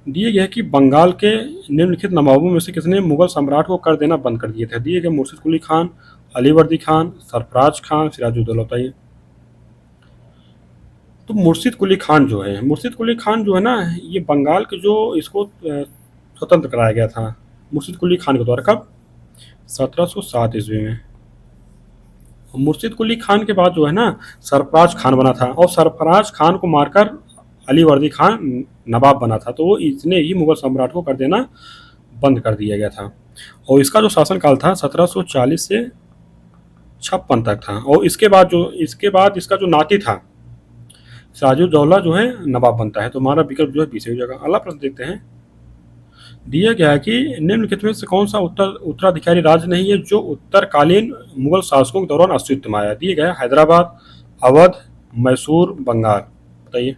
दिए गए कि बंगाल के निम्नलिखित नवाबों में से किसने मुगल सम्राट को कर देना बंद कर दिए थे? दिए गए मुर्शिद कुली खान, अलीवर्दी खान, सरफराज खान, सिराजुद्दौला। बताइए। तो मुर्शिद कुली खान जो है, मुर्शिद कुली खान जो है ना, ये बंगाल के जो इसको स्वतंत्र कराया गया था मुर्शिद कुली खान के द्वारा। कब? 1707 ईस्वी में। मुर्शिद कुली खान के बाद जो है ना सरफराज खान बना था, और सरफराज खान को मारकर अलीवर्दी खान नवाब बना था। तो वो इसने ही मुगल सम्राट को कर देना बंद कर दिया गया था। और इसका जो शासनकाल था 1740 से 56 तक था। और इसके बाद इसका जो नाती था सिराजुद्दौला जो है नवाब बनता है। तो हमारा विकल्प जो है पीछे हो जाएगा। अगला प्रश्न देखते हैं। दिया गया है कि निम्नलिखित में से कौन सा उत्तराधिकारी राज्य नहीं है जो उत्तरकालीन मुगल शासकों के दौरान अस्तित्व में आया? दिए गया हैदराबाद, अवध, मैसूर, बंगाल। बताइए।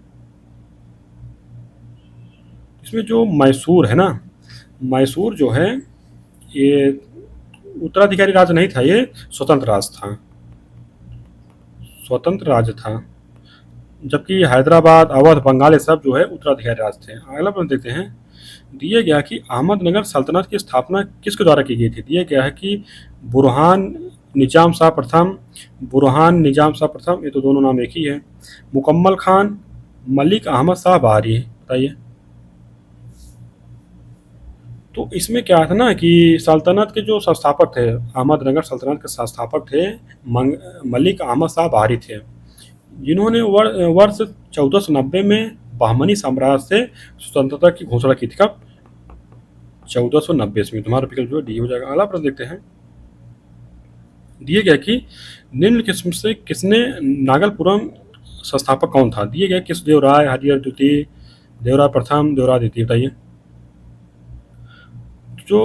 इसमें जो मैसूर है ना, मैसूर जो है ये उत्तराधिकारी राज्य नहीं था, ये स्वतंत्र राज्य था, स्वतंत्र राज्य था। जबकि हैदराबाद, अवध, बंगाल ये सब जो है उत्तराधिकारी राज्य थे। अगला प्रश्न देखते हैं। दिया गया कि अहमदनगर सल्तनत की स्थापना किसके द्वारा की गई थी? दिया गया है कि बुरहान निजाम शाह प्रथम, बुरहान निजाम शाह प्रथम, ये तो दोनों नाम एक ही है, मुकम्मल खान, मलिक अहमद शाह बहारी, बताइए। तो इसमें क्या था ना कि सल्तनत के जो संस्थापक थे, अहमदनगर सल्तनत के संस्थापक थे मलिक अहमद शाह बहारी थे, जिन्होंने वर्ष 1490 में बहमनी साम्राज्य से स्वतंत्रता की घोषणा की थी। कब? 1490 ईस्वी। तुम्हारा विकल्प जो है डी हो जाएगा। अगला प्रश्न देखते हैं। दिए गया कि निम्न किस्म से किसने नागलपुरम संस्थापक कौन था? दिए गए कृष्णदेव राय, हरिहर द्वितीय, देवराय प्रथम, देवराय द्वितीय, बताइए। जो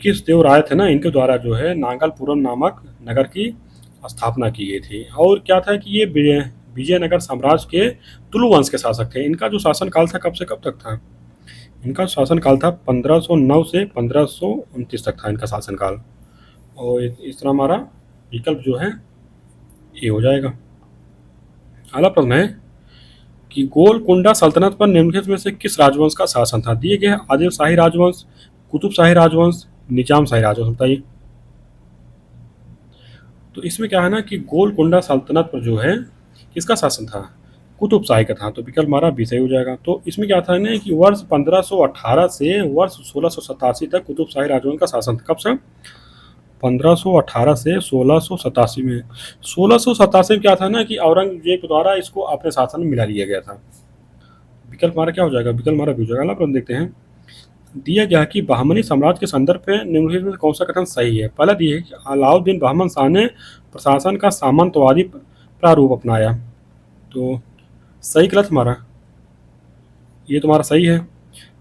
कृष्णदेव राय थे ना, इनके द्वारा जो है नागलपुरम नामक नगर की स्थापना की गई थी। और क्या था कि ये विजयनगर साम्राज्य के तुलु वंश के शासक थे। इनका जो शासनकाल था कब से कब तक था? इनका शासनकाल था 1509 से 1529 तक था इनका शासनकाल। और इस तरह हमारा विकल्प जो है ये हो जाएगा। अगला प्रश्न है कि गोलकुंडा सल्तनत पर निम्नलिखित में से किस राजवंश का शासन था? दिए गए आदिल शाही राजवंश, कुतुब शाही राजवंश, निजाम शाही राजवंश, बताइए। तो इसमें क्या है ना कि गोलकुंडा सल्तनत पर जो है किसका शासन था? कुतुब शाही का था। तो विकल्प हमारा बी सही हो जाएगा। तो इसमें क्या था ना कि वर्ष 1518 से वर्ष 1687 तक कुतुब शाही राजवंश का शासन था। कब से? 1518 से 1687 में। 1687 में क्या था ना कि औरंगजेब द्वारा इसको अपने शासन में मिला लिया गया था। विकल्प हमारा क्या हो जाएगा? विकल्प हमारा भी हो जाएगा। अगला प्रश्न देखते हैं। दिया गया कि बहमनी साम्राज्य के संदर्भ में निम्नलिखित में कौन सा कथन सही है? पहला दिया है कि अलाउद्दीन बहमन शाह ने प्रशासन का सामंतवादी प्रारूप अपनाया। तो सही गलत हमारा? ये तुम्हारा सही है।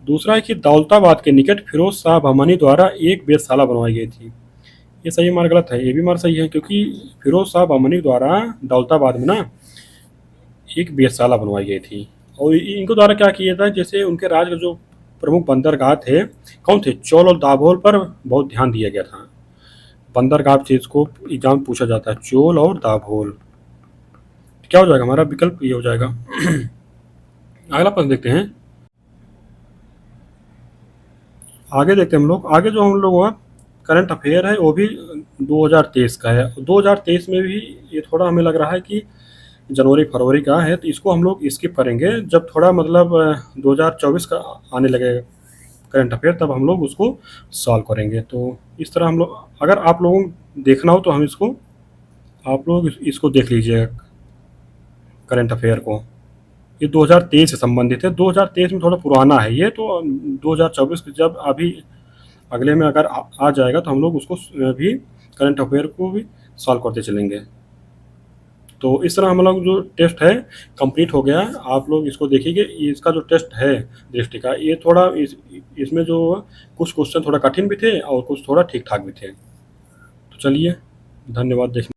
दूसरा है कि दौलताबाद के निकट फिरोज शाह बहमनी द्वारा एक वेधशाला बनवाई गई थी। ये सही हमारा गलत है? ये भी हमारा सही है, क्योंकि फिरोज शाह बहमनी द्वारा दौलताबाद में ना एक वेधशाला बनवाई गई थी। और इनको द्वारा क्या किया था, जैसे उनके राज्य के जो प्रमुख बंदरगाह थे, कौन थे? चोल और दाभोल पर बहुत ध्यान दिया गया था। बंदरगाह से इसको एग्जाम पूछा जाता है, चोल और दाभोल। क्या हो जाएगा हमारा? विकल्प ये हो जाएगा। अगला प्रश्न देखते हैं। आगे देखते हैं हम लोग। आगे जो हम लोग करंट अफेयर है वो भी 2023 का है। 2023 में भी ये थोड़ा हमें लग रहा है कि जनवरी फरवरी का है, तो इसको हम लोग स्किप करेंगे। जब थोड़ा मतलब 2024 का आने लगेगा करंट अफेयर, तब हम लोग उसको सॉल्व करेंगे। तो इस तरह हम लोग, अगर आप लोगों को देखना हो तो हम इसको, आप लोग इसको देख लीजिए करंट अफेयर को। ये 2023 से संबंधित है। 2023 में थोड़ा पुराना है ये, तो 2024 जब अभी अगले में अगर आ जाएगा तो हम लोग उसको भी करंट अफेयर को भी सॉल्व करते चलेंगे। तो इस तरह हम लोग जो टेस्ट है कंप्लीट हो गया। आप लोग इसको देखिए, इसका जो टेस्ट है दृष्टि का, ये थोड़ा इसमें जो कुछ क्वेश्चन थोड़ा कठिन भी थे और कुछ थोड़ा ठीक ठाक भी थे। तो चलिए, धन्यवाद देखने।